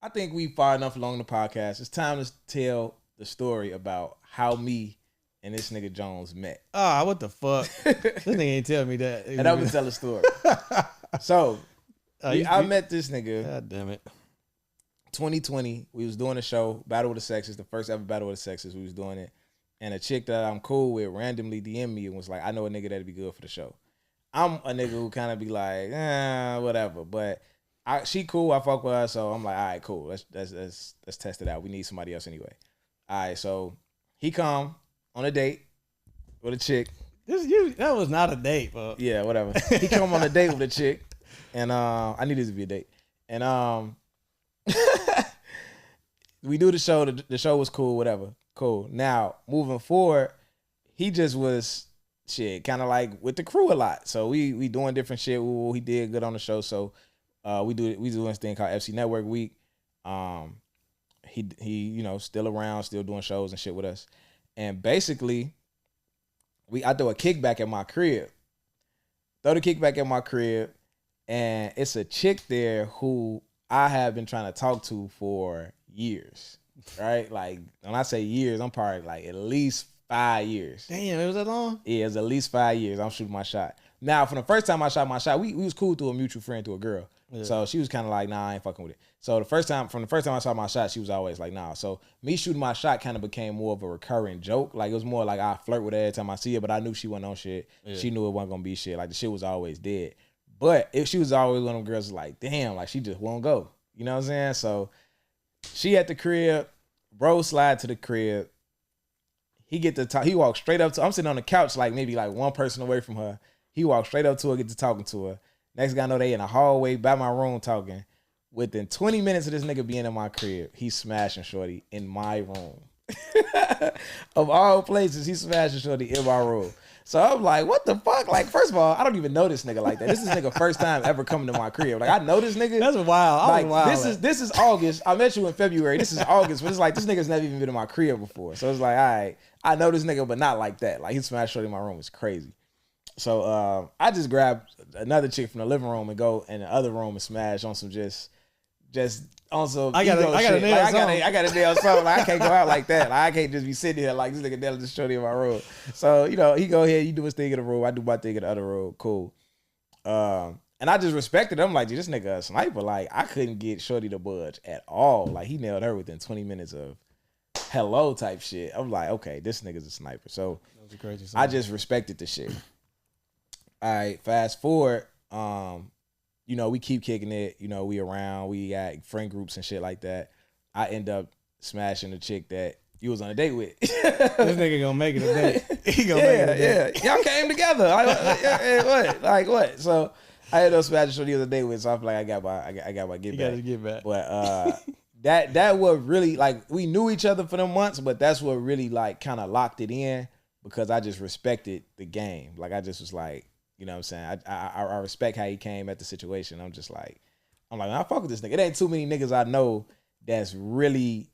I think we far enough along the podcast. It's time to tell the story about how me and this nigga Jones met. Ah, what the fuck? This nigga ain't tell me that. And I'm gonna tell a story. So, I met this nigga. God damn it. 2020, we was doing a show, Battle of the Sexes, the first ever Battle of the Sexes. We was doing it. And a chick that I'm cool with randomly DM'd me and was like, I know a nigga that'd be good for the show. I'm a nigga who kind of be like, whatever. But she cool, I fuck with her, so I'm like, all right, cool. Let's test it out. We need somebody else anyway. All right, so he come on a date with a chick. That was not a date, bro. Yeah, whatever. He come on a date with a chick, and I need this to be a date. And we do the show. The show was cool, whatever. Cool. Now, moving forward, he just was kind of like with the crew a lot. So we doing different shit. He did good on the show. So we do this thing called FC Network Week. He still around, still doing shows and shit with us. And basically, I throw a kickback at my crib. And it's a chick there who I have been trying to talk to for years. Right? Like, when I say years, I'm probably like at least 5 years. Damn, it was that long? Yeah, it was at least 5 years. I'm shooting my shot. Now, from the first time I shot my shot, we was cool through a mutual friend, to a girl. Yeah. So she was kind of like, nah, I ain't fucking with it. So from the first time I shot my shot, she was always like, nah. So me shooting my shot kind of became more of a recurring joke. Like, it was more like I flirt with her every time I see her, but I knew she wasn't on shit. Yeah. She knew it wasn't gonna be shit. Like, the shit was always dead. But if she was always one of them girls like, damn, like she just won't go. You know what I'm saying? So she at the crib, bro slide to the crib. He get to talk. He walks straight up to. I'm sitting on the couch, like maybe like one person away from her. He walks straight up to her, get to talking to her. Next guy I know, they in the hallway by my room talking. Within 20 minutes of this nigga being in my crib, he's smashing shorty in my room. Of all places, he's smashing shorty in my room. So I'm like, what the fuck? Like, first of all, I don't even know this nigga like that. This is nigga first time ever coming to my crib. Like, I know this nigga. That's wild. This is August. I met you in February. This is August, but it's like this nigga's never even been in my crib before. So it's like, all right, I know this nigga, but not like that. Like, he smashed shorty in my room. It's crazy. So I just grabbed another chick from the living room and go in the other room and smash on some just on some. I got a nail something. Like, I can't go out like that. Like, I can't just be sitting here like this nigga Della just shorty in my room. So he go ahead, you do his thing in the room, I do my thing in the other room. Cool. And I just respected him. Like, dude, this nigga a sniper. Like, I couldn't get shorty to budge at all. Like, he nailed her within 20 minutes of hello type shit. I'm like, okay, this nigga's a sniper. So crazy I just respected the shit. All right, fast forward. We keep kicking it. We around. We got friend groups and shit like that. I end up smashing the chick that you was on a date with. This nigga gonna make it a date. He gonna make it a date. Y'all came together. What? So I ended up smashing shorty the other day with. So I feel like I got my get you back. Gotta get back. But that was really like, we knew each other for them months, but that's what really like kind of locked it in, because I just respected the game. Like, I just was like, you know what I'm saying? I respect how he came at the situation. I'm like, I fuck with this nigga. It ain't too many niggas I know that's really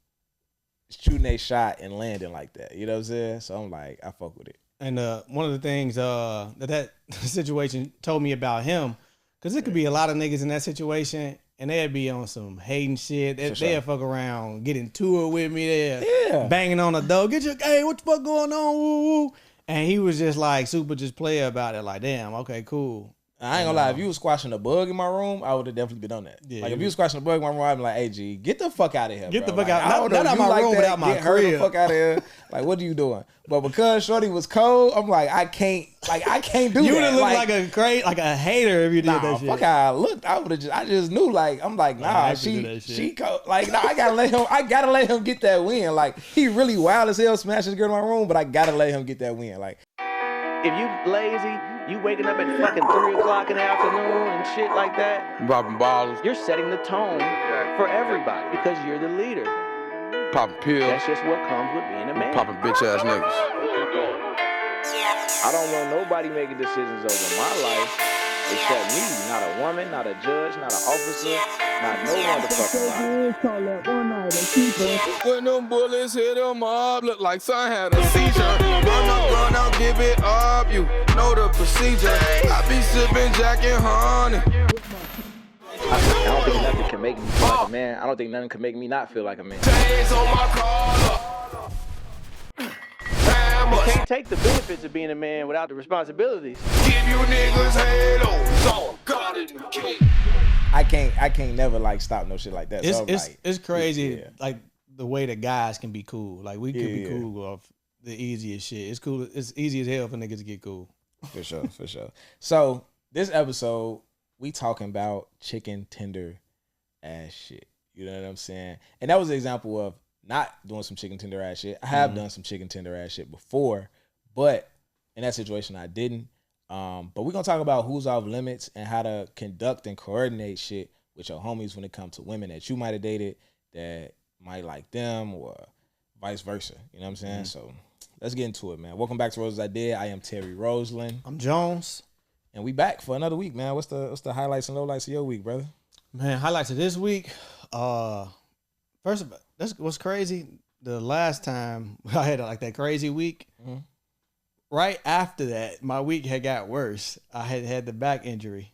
shooting a shot and landing like that. You know what I'm saying? So I'm like, I fuck with it. And one of the things that situation told me about him, because it could be a lot of niggas in that situation, and they'd be on some hating shit. They'd fuck around, get into it with me. They're banging on the door. Hey, what the fuck going on? Woo, woo. And he was just like super just player about it. Like, damn, okay, cool. I ain't gonna lie. If you was squashing a bug in my room, I would have definitely been on that. Yeah, like, if you was squashing a bug in my room, I'd be like, hey, G, get the fuck out of here, Get bro. the fuck like, out. Not out my room, but out my crib. Get her the fuck out of here. Like, what are you doing? But because shorty was cold, I'm like, I can't do that. You would have looked like a hater if you did that shit. Fuck how I looked. I just knew, like, I'm like, nah, she cold. Like, nah, I gotta let him get that win. Like, he really wild as hell smashing the girl in my room, but I gotta let him get that win. Like, if you lazy, you waking up at fucking 3 o'clock in the afternoon and shit like that, popping bottles, you're setting the tone for everybody because you're the leader. Popping pills. That's just what comes with being a man. Popping bitch ass niggas. I don't want nobody making decisions over my life except me. Not a woman, not a judge, not an officer, not no motherfucking body. When them bullets hit him up, look like son had a seizure. Run out, give it up, you know the procedure. I be sipping Jack and honey. I don't think nothing can make me feel like a man. I don't think nothing can make me not feel like a man. Chains on my collar. You can't take the benefits of being a man without the responsibilities. Give you niggas halos on. Got it, kid. I can't never like stop no shit like that. So It's crazy, yeah. like the way that guys can be cool. Like we could be cool off the easiest shit. It's cool. It's easy as hell for niggas to get cool. For sure. So this episode, we talking about chicken tender ass shit. You know what I'm saying? And that was an example of not doing some chicken tender ass shit. I have done some chicken tender ass shit before, but in that situation I didn't. But we're gonna talk about who's off limits and how to conduct and coordinate shit with your homies when it comes to women that you might have dated that might like them or vice versa. You know what I'm saying? So let's get into it, man. Welcome back to Roses I Did. I am Terry Roseland. I'm Jones. And we back for another week, man. What's the highlights and lowlights of your week, brother? Man, highlights of this week. First of all, that's what's crazy. The last time I had like that crazy week, right after that, my week had got worse. I had the back injury.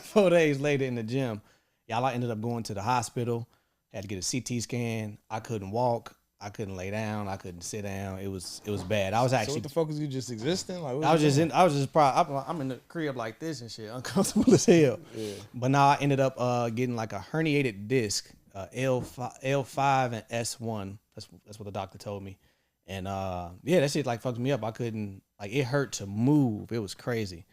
4 days later in the gym, y'all, I ended up going to the hospital. Had to get a CT scan. I couldn't walk. I couldn't lay down. I couldn't sit down. It was bad. I was actually. So what the fuck was you just existing? Like I'm in the crib like this and shit, uncomfortable as hell. Yeah. But now I ended up getting like a herniated disc, L5 and S1. That's what the doctor told me. And that shit like fucked me up. I couldn't, like, it hurt to move. It was crazy.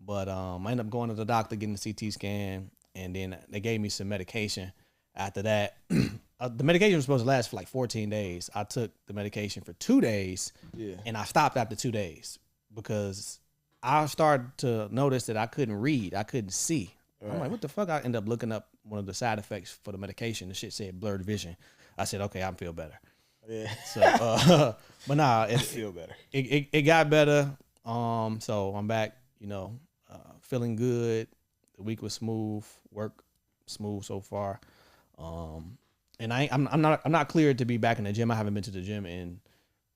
But I ended up going to the doctor, getting the CT scan, and then they gave me some medication. After that, the medication was supposed to last for like 14 days. I took the medication for 2 days, and I stopped after 2 days because I started to notice that I couldn't read. I couldn't see. Right. I'm like, what the fuck? I ended up looking up one of the side effects for the medication. The shit said blurred vision. I said, okay, I feel better. Yeah. So, but nah, I feel better. It got better. So I'm back, feeling good. The week was smooth. Work smooth so far. And I'm not cleared to be back in the gym. I haven't been to the gym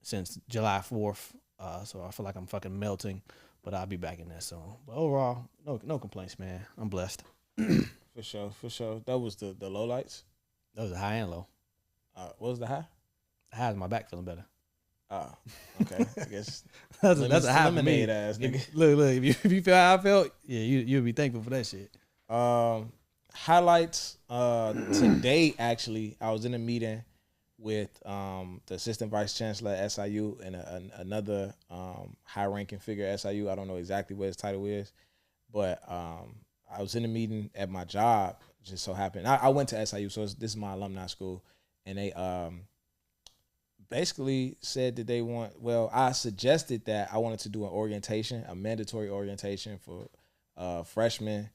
since July 4th. So I feel like I'm fucking melting, but I'll be back in there soon. But overall, no complaints, man. I'm blessed. For sure. That was the lowlights. That was the high and low. What was the high? The high is my back feeling better. Oh, okay. I guess that's a high for me. Ass nigga. Look. If you feel how I felt, yeah, you'll be thankful for that shit. Highlights. Today, actually, I was in a meeting with the assistant vice chancellor at SIU and another high-ranking figure at SIU. I don't know exactly what his title is, but I was in a meeting at my job. Just so happened I went to SIU, so this is my alumni school, and they basically said that they want. Well, I suggested that I wanted to do an orientation, a mandatory orientation for freshmen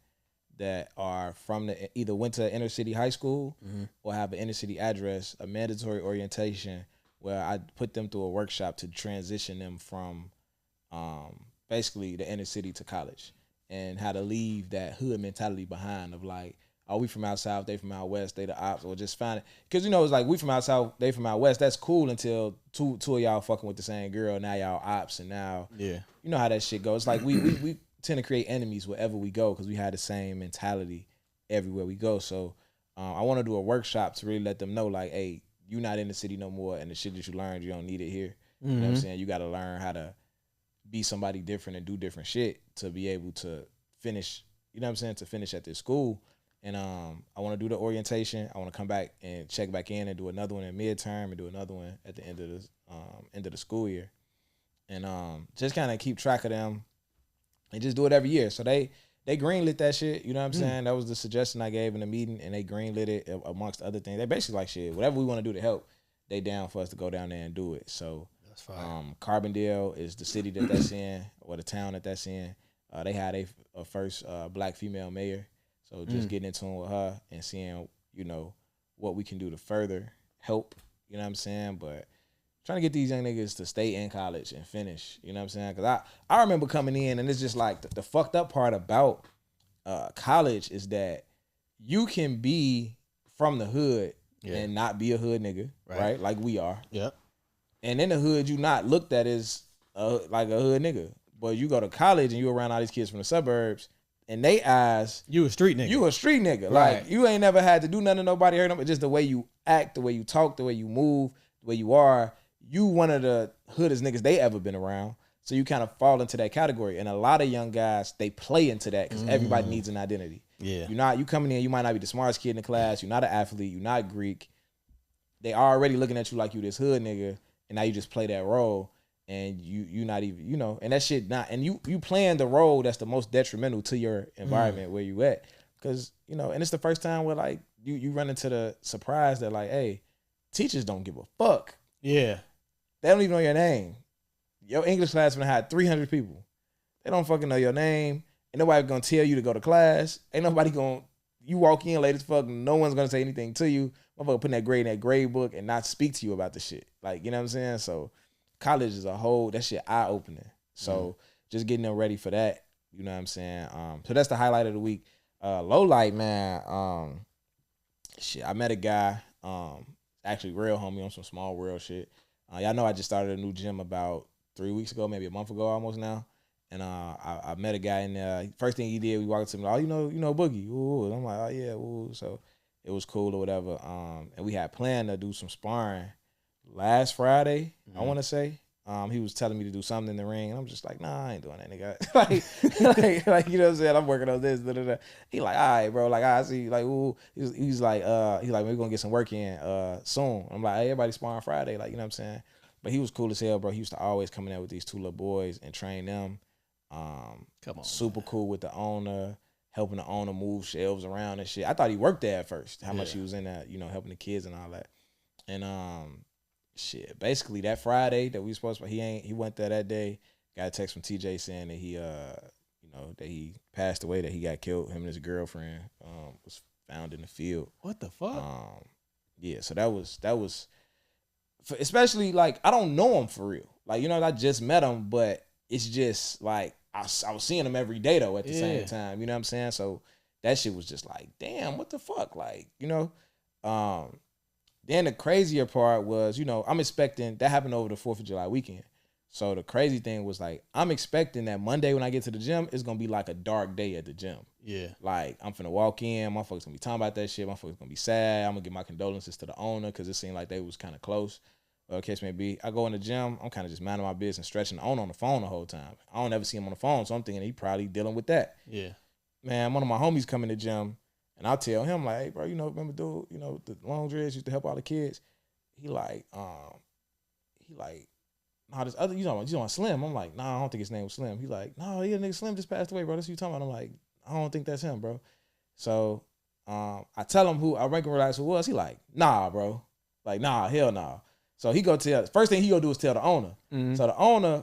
that are from either went to inner city high school or have an inner city address, a mandatory orientation where I put them through a workshop to transition them from basically the inner city to college and how to leave that hood mentality behind of like, are we from out south, they from out west, they the ops, or just find it. Because, it's like we from out south, they from out west. That's cool until two of y'all fucking with the same girl. Now y'all ops and now, you know how that shit goes. It's like we tend to create enemies wherever we go because we had the same mentality everywhere we go. So I want to do a workshop to really let them know, like, hey, you're not in the city no more, and the shit that you learned, you don't need it here. You know what I'm saying? You got to learn how to be somebody different and do different shit to be able to finish, to finish at this school. And I want to do the orientation. I want to come back and check back in and do another one in midterm and do another one at the end of the school year. And just kind of keep track of them and just do it every year. So they greenlit that shit. You know what I'm saying? That was the suggestion I gave in the meeting, and they greenlit it amongst other things. They basically like, shit, whatever we want to do to help, they down for us to go down there and do it. So that's fine. Carbondale is the city that's in, or the town that's in. They had a first black female mayor. So just getting in tune with her and seeing, what we can do to further help, you know what I'm saying? But trying to get these young niggas to stay in college and finish, you know what I'm saying? Because I remember coming in, and it's just like the fucked up part about college is that you can be from the hood and not be a hood nigga, right? Like we are. Yep. And in the hood, you not looked at as like a hood nigga. But you go to college and you around all these kids from the suburbs, in they eyes, you a street nigga. You a street nigga. Right. Like, you ain't never had to do nothing to nobody, hurt them. It's just the way you act, the way you talk, the way you move, the way you are. You one of the hoodest niggas they ever been around. So you kind of fall into that category. And a lot of young guys, they play into that because everybody needs an identity. Yeah. You coming in, you might not be the smartest kid in the class. You're not an athlete. You're not Greek. They already looking at you like you this hood nigga. And now you just play that role. And you not even, and that shit not, and you playing the role that's the most detrimental to your environment where you at. Because, and it's the first time where like you run into the surprise that like, hey, teachers don't give a fuck. Yeah. They don't even know your name. Your English class gonna have 300 people. They don't fucking know your name. Ain't nobody gonna tell you to go to class. Ain't nobody you walk in late as fuck, no one's gonna say anything to you. Motherfucker putting that grade in that grade book and not speak to you about the shit. Like, you know what I'm saying? So college as a whole, that shit eye-opening. So just getting them ready for that, you know what I'm saying? So that's the highlight of the week. Low light, man. Shit, I met a guy, actually real homie on some small world shit. Y'all know I just started a new gym about 3 weeks ago, maybe a month ago almost now. And I met a guy in there. First thing he did, we walked up to him, like, oh, you know Boogie. Ooh. And I'm like, oh yeah, ooh. So it was cool or whatever. And we had planned to do some sparring last Friday, I want to say. He was telling me to do something in the ring, and I'm just like, nah, I ain't doing that, nigga. like, you know what I'm saying? I'm working on this. He like, all right, bro. Like, I see. Like, ooh. He's like, we're gonna get some work in soon. I'm like, hey, everybody sparring Friday. Like, you know what I'm saying? But he was cool as hell, bro. He used to always come in there with these two little boys and train them. Come on, super cool with the owner, helping the owner move shelves around and shit. I thought he worked there at first. How much he was in there, helping the kids and all that. And shit, basically that Friday that we supposed to, he went there that day. Got a text from TJ saying that he that he passed away, that he got killed. Him and his girlfriend was found in the field. What the fuck? Yeah, so that was especially like I don't know him for real. Like, I just met him, but it's just like I was seeing him every day though at the same time. You know what I'm saying? So that shit was just like, damn, what the fuck? Like, then the crazier part was, I'm expecting that happened over the 4th of July weekend. So the crazy thing was like, I'm expecting that Monday when I get to the gym, it's gonna be like a dark day at the gym. Yeah. Like, I'm finna walk in, motherfuckers gonna be talking about that shit, motherfuckers gonna be sad. I'm gonna give my condolences to the owner because it seemed like they was kind of close. Case may be. I go in the gym, I'm kind of just minding my business, stretching the owner on the phone the whole time. I don't ever see him on the phone, so I'm thinking he probably dealing with that. Yeah. Man, one of my homies come in the gym, and I'll tell him, like, hey, bro, remember dude, the long dreads used to help all the kids? He like, nah, this other, you know Slim. I'm like, nah, I don't think his name was Slim. He like, nah, yeah, nigga, Slim just passed away, bro. That's what you talking about. I'm like, I don't think that's him, bro. So I tell him who, I rank and realize who it was. He like, nah, bro. Like, nah, hell nah. So he go tell, first thing he go do is tell the owner. Mm-hmm. So the owner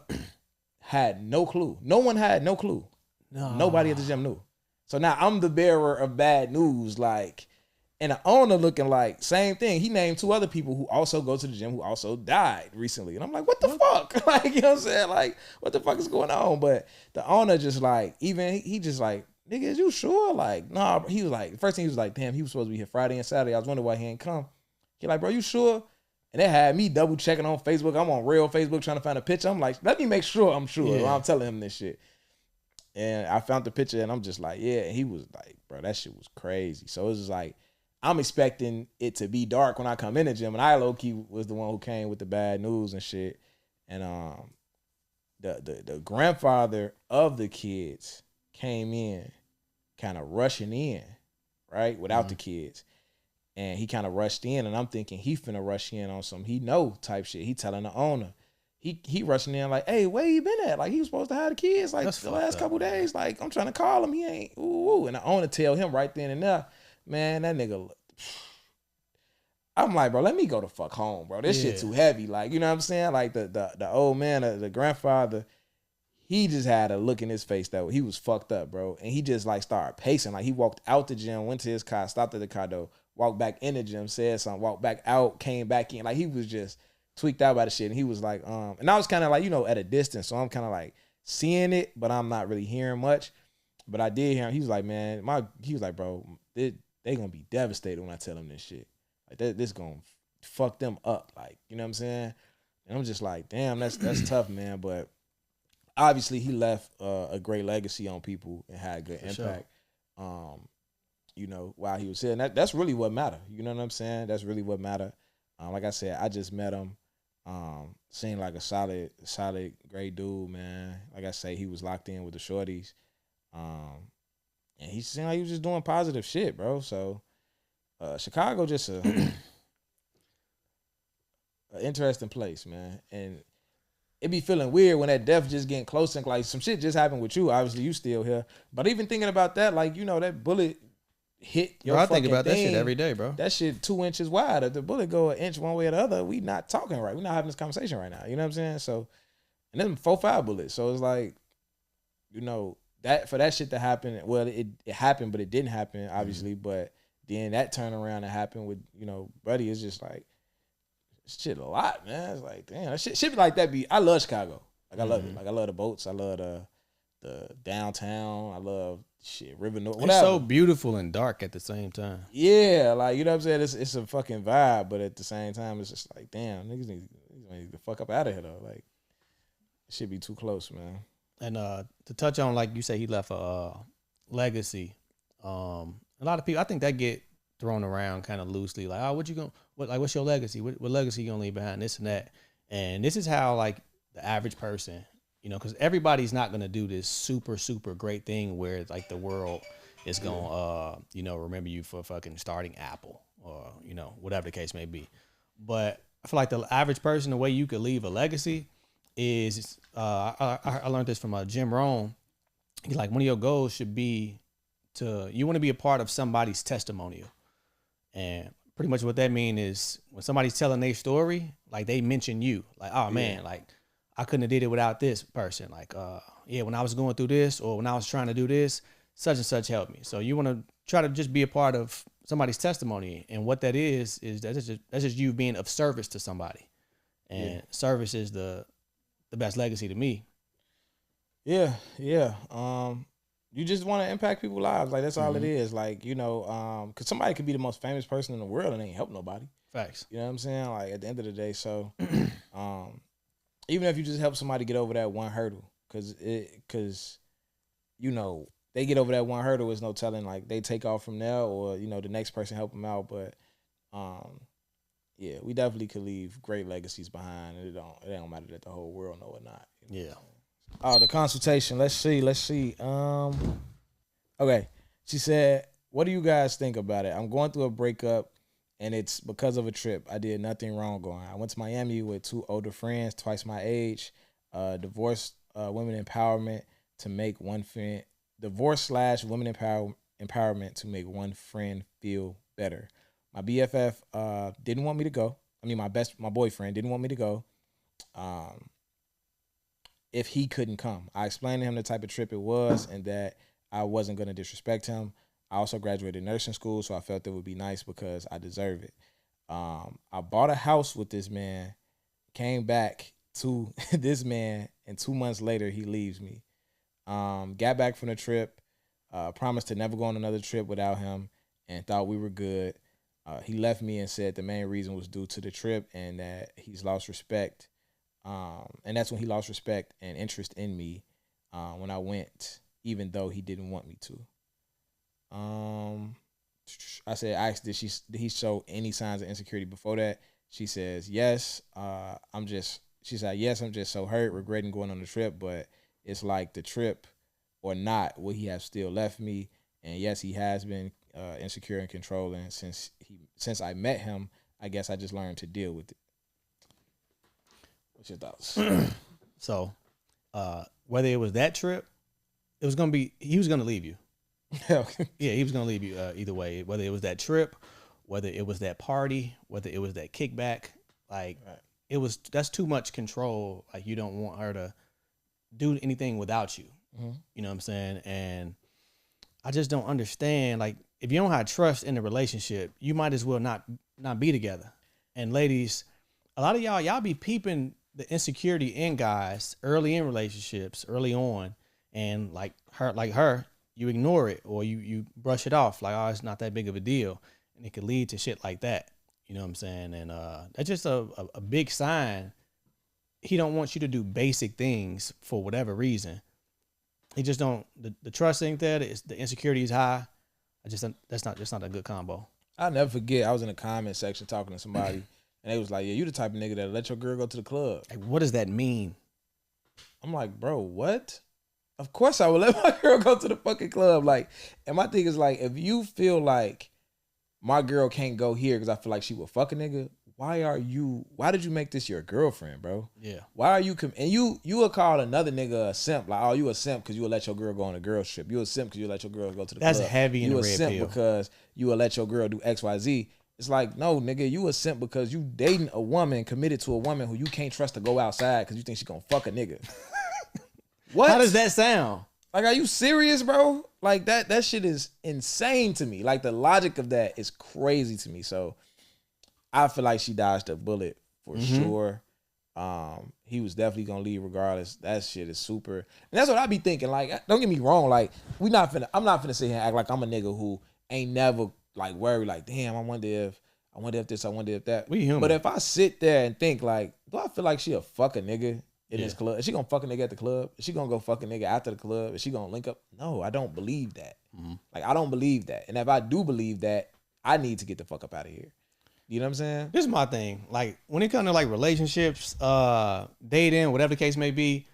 had no clue. No one had no clue. No. Nobody at the gym knew. So now I'm the bearer of bad news, like, and the owner looking like, same thing. He named 2 other people who also go to the gym who also died recently. And I'm like, what the fuck? Like, you know what I'm saying? Like, what the fuck is going on? But the owner just like, even he just like, nigga, is you sure? Like, nah, he was like, first thing he was like, damn, he was supposed to be here Friday and Saturday. I was wondering why he ain't come. He like, bro, you sure? And they had me double checking on Facebook. I'm on real Facebook trying to find a picture. I'm like, let me make sure I'm sure. Yeah. I'm telling him this shit. And I found the picture and I'm just like, yeah. And he was like, bro, that shit was crazy. So it was just like, I'm expecting it to be dark when I come in the gym. And I low-key was the one who came with the bad news and shit. And the grandfather of the kids came in kind of rushing in, right? Without the kids. And he kind of rushed in, and I'm thinking he finna rush in on some he know type shit. He telling the owner. He rushing in like, hey, where you been at? Like, he was supposed to have the kids like the last couple days. Like, I'm trying to call him. He ain't. Ooh. And the owner tell him right then and there, man, that nigga. I'm like, bro, let me go the fuck home, bro. This shit too heavy. Like, you know what I'm saying? Like, the old man, the grandfather, he just had a look in his face that he was fucked up, bro. And he just like started pacing. Like, he walked out the gym, went to his car, stopped at the car door, walked back in the gym, said something, walked back out, came back in. Like, he was just tweaked out by the shit. And he was like, and I was kind of like, at a distance. So I'm kind of like seeing it, but I'm not really hearing much. But I did hear him. He was like, man, he was like, bro, they gonna be devastated when I tell them this shit. Like, this gonna fuck them up. Like, you know what I'm saying? And I'm just like, damn, that's tough, man. But obviously he left a great legacy on people and had a good impact. Sure. You know, while he was here, and that's really what mattered. You know what I'm saying? That's really what mattered. Like I said, I just met him. Seemed like a solid, great dude, man. Like I say, he was locked in with the shorties. And he seemed like he was just doing positive shit, bro. So Chicago just an interesting place, man. And it be feeling weird when that death just getting close and like some shit just happened with you. Obviously, you still here. But even thinking about that, like, you know, that bullet hit your I think about thing, that shit every day, bro. That shit 2 inches wide. If the bullet go an inch one way or the other, we not talking right. We not having this conversation right now. You know what I'm saying? So, and then 4-5 bullets. So it's like, you know, that for that shit to happen, well, it happened, but it didn't happen, obviously. But then that turnaround that happened with, you know, Buddy is just like, shit a lot, man. It's like, damn, that shit like that I love Chicago. Like, I love it. Like, I love the boats. I love the downtown. I love shit, River North. Whatever. It's so beautiful and dark at the same time. Yeah, like, you know what I'm saying? It's a fucking vibe, but at the same time, it's just like, damn, niggas need to fuck up out of here, though. Like, it should be too close, man. And to touch on, like you say, he left a legacy. A lot of people, I think that get thrown around kind of loosely, like, oh, what's your legacy? What legacy you gonna leave behind? This and that. And this is how, like, the average person, you know, because everybody's not gonna do this super, super great thing where it's like the world is gonna, you know, remember you for fucking starting Apple or, you know, whatever the case may be. But I feel like the average person, the way you could leave a legacy is, I learned this from Jim Rohn. He's like, one of your goals should be you want to be a part of somebody's testimonial. And pretty much what that means is when somebody's telling their story, like, they mention you, like, oh man, like, I couldn't have did it without this person. Like, when I was going through this or when I was trying to do this, such and such helped me. So you want to try to just be a part of somebody's testimony. And what that is that's just you being of service to somebody. And service is the best legacy to me. Yeah. You just want to impact people's lives. Like, that's all it is. Like, you know, because somebody could be the most famous person in the world and ain't help nobody. Facts. You know what I'm saying? Like, at the end of the day, so even if you just help somebody get over that one hurdle, because, you know, they get over that one hurdle, there's no telling, like, they take off from there or, you know, the next person help them out. But, yeah, we definitely could leave great legacies behind. It don't matter that the whole world know or not. You know? Yeah. Oh, the consultation. Let's see. Okay. She said, what do you guys think about it? I'm going through a breakup, and it's because of a trip. I did nothing wrong going. I went to Miami with 2 older friends, twice my age. Divorced women empowerment to make one friend. Divorce/women empowerment to make one friend feel better. My BFF didn't want me to go. I mean, my boyfriend didn't want me to go. If he couldn't come, I explained to him the type of trip it was and that I wasn't going to disrespect him. I also graduated nursing school, so I felt it would be nice because I deserve it. I bought a house with this man, came back to this man, and 2 months later, he leaves me. Got back from the trip, promised to never go on another trip without him, and thought we were good. He left me and said the main reason was due to the trip and that he's lost respect. And that's when he lost respect and interest in me when I went, even though he didn't want me to. I asked, did he show any signs of insecurity before that? She says, yes. She said, yes, I'm just so hurt, regretting going on the trip, but it's like the trip or not, would he have still left me? And yes, he has been insecure and controlling since I met him. I guess I just learned to deal with it. What's your thoughts? So, whether it was that trip, he was gonna leave you. Yeah, he was gonna leave you either way. Whether it was that trip, whether it was that party, whether it was that kickback, like that's too much control. Like, you don't want her to do anything without you. Mm-hmm. You know what I'm saying? And I just don't understand. Like, if you don't have trust in the relationship, you might as well not be together. And ladies, a lot of y'all be peeping the insecurity in guys early in relationships, early on, and like her, you ignore it or you brush it off like, oh, it's not that big of a deal, and it could lead to shit like that. You know what I'm saying? And that's just a big sign. he don't want you to do basic things for whatever reason. He just don't. The trust ain't there. The insecurity is high. That's not a good combo. I'll never forget. I was in the comment section talking to somebody, and they was like, "Yeah, you the type of nigga that let your girl go to the club." Like, what does that mean? I'm like, bro, what? Of course I would let my girl go to the fucking club. Like, and my thing is like, if you feel like my girl can't go here because I feel like she will fuck a nigga, why did you make this your girlfriend, bro? Yeah. Why are you, and you will call another nigga a simp. Like, oh, you a simp because you will let your girl go on a girl trip. You a simp because you will let your girl go to the club. That's heavy in the red pill. You a simp because you will let your girl do X, Y, Z. It's like, no, nigga, you a simp because you dating a woman, committed to a woman who you can't trust to go outside because you think she gonna fuck a nigga. What? How does that sound? Like, are you serious, bro? Like, that shit is insane to me. Like, the logic of that is crazy to me. So, I feel like she dodged a bullet for sure. He was definitely gonna leave regardless. That shit is super. And that's what I be thinking. Like, don't get me wrong. Like, I'm not finna sit here and act like I'm a nigga who ain't never, like, worried. Like, damn, I wonder if this, I wonder if that. We human. But if I sit there and think, like, do I feel like she'll fuck a nigga in this club? Is she gonna fuck a nigga at the club? Is she gonna go fuck a nigga after the club? Is she gonna link up? No, I don't believe that. Like, I don't believe that. And if I do believe that, I need to get the fuck up out of here. You know what I'm saying? This is my thing. Like, when it comes to like relationships, dating, whatever the case may be,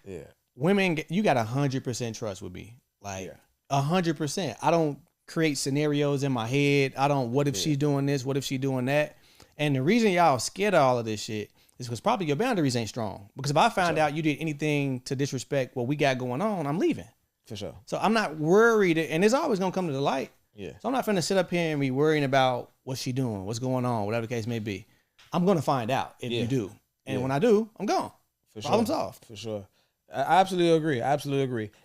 women, you got 100% trust with me. Like 100%. I don't create scenarios in my head. I don't, what if she's doing this? What if she doing that? And the reason y'all scared of all of this shit is because probably your boundaries ain't strong. Because if I find out you did anything to disrespect what we got going on, I'm leaving. For sure. So I'm not worried, and it's always gonna come to the light. Yeah. So I'm not finna sit up here and be worrying about what's she doing, what's going on, whatever the case may be. I'm gonna find out if you do. And when I do, I'm gone. Problem solved. For sure. I absolutely agree.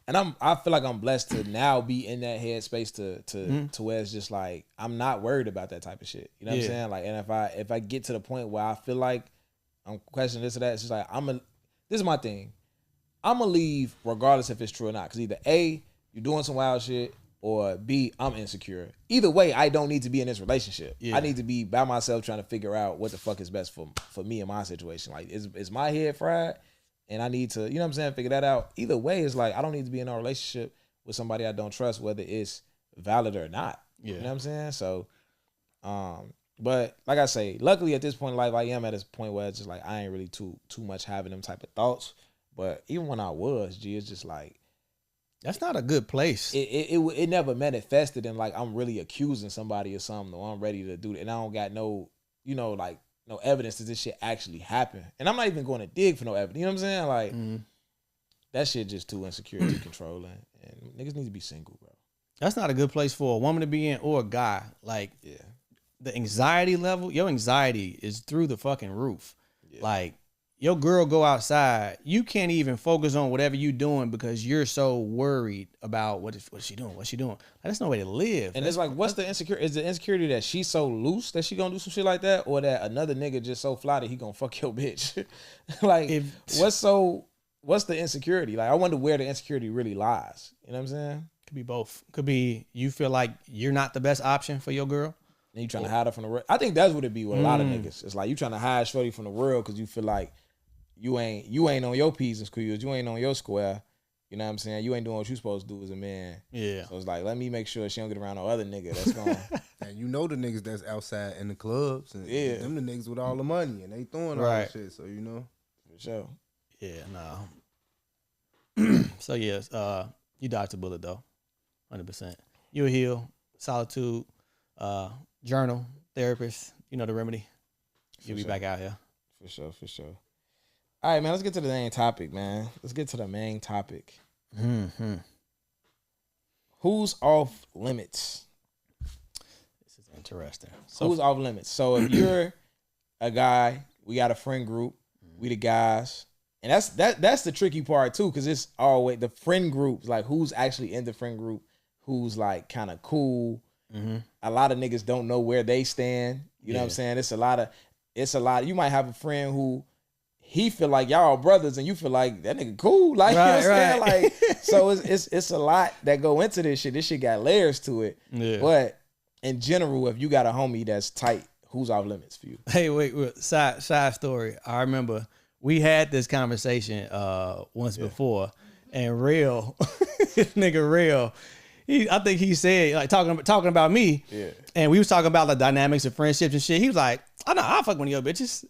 And I feel like I'm blessed to now be in that headspace to where it's just like I'm not worried about that type of shit. You know what I'm saying? Like, and if I get to the point where I feel like I'm questioning this or that, it's just like this is my thing. I'm gonna leave regardless if it's true or not. Because either A, you're doing some wild shit, or B, I'm insecure. Either way, I don't need to be in this relationship. I need to be by myself trying to figure out what the fuck is best for me in my situation. Like, is my head fried? And I need to, you know what I'm saying, figure that out. Either way, it's like I don't need to be in a relationship with somebody I don't trust, whether it's valid or not. You know what I'm saying? So, but like I say, luckily at this point in life, I am at this point where it's just like I ain't really too much having them type of thoughts. But even when I was, it's just like that's not a good place. It never manifested in like I'm really accusing somebody or something, or I'm ready to do it, and I don't got no, like no evidence that this shit actually happened. And I'm not even going to dig for no evidence. You know what I'm saying? Like that shit just too insecure, too controlling, and niggas need to be single, bro. That's not a good place for a woman to be in or a guy. Like the anxiety level, your anxiety is through the fucking roof. Like, your girl go outside, you can't even focus on whatever you doing because you're so worried about what's she doing. Like, that's no way to live. And it's like, what's the insecurity? Is the insecurity that she's so loose that she gonna do some shit like that, or that another nigga just so fly that he gonna fuck your bitch? Like, what's the insecurity? Like, I wonder where the insecurity really lies. You know what I'm saying? Could be both. Could be you feel like you're not the best option for your girl. And you trying to hide her from the world. I think that's what it be with a lot of niggas. It's like you trying to hide shorty from the world because you feel like you ain't on your P's and Q's, you ain't on your square. You know what I'm saying? You ain't doing what you supposed to do as a man. Yeah. So it's like, let me make sure she don't get around no other nigga that's going. And you know the niggas that's outside in the clubs, and them the niggas with all the money, and they throwing all that shit. So you know, for sure. Yeah, no. So yes, you dodged the bullet though, 100%. You'll heal. Solitude, journal, therapist. You know the remedy. You'll be back out here. For sure. All right, man, let's get to the main topic, man. Who's off limits? This is interesting. So who's off limits? So if you're a guy, we got a friend group, we the guys. And that's the tricky part too, because it's always the friend groups, like who's actually in the friend group, who's like kind of cool. A lot of niggas don't know where they stand. You know what I'm saying? It's a lot. You might have a friend who he feel like y'all brothers, and you feel like that nigga cool. Like, you know what I'm saying? Like, so it's a lot that go into this shit. This shit got layers to it. Yeah. But in general, if you got a homie that's tight, who's off limits for you? Hey, wait, side story. I remember we had this conversation once before, and Real, this nigga Real, I think he said, like, talking about me, and we was talking about the dynamics of friendships and shit. He was like, "Oh no, I'll fuck one of your bitches."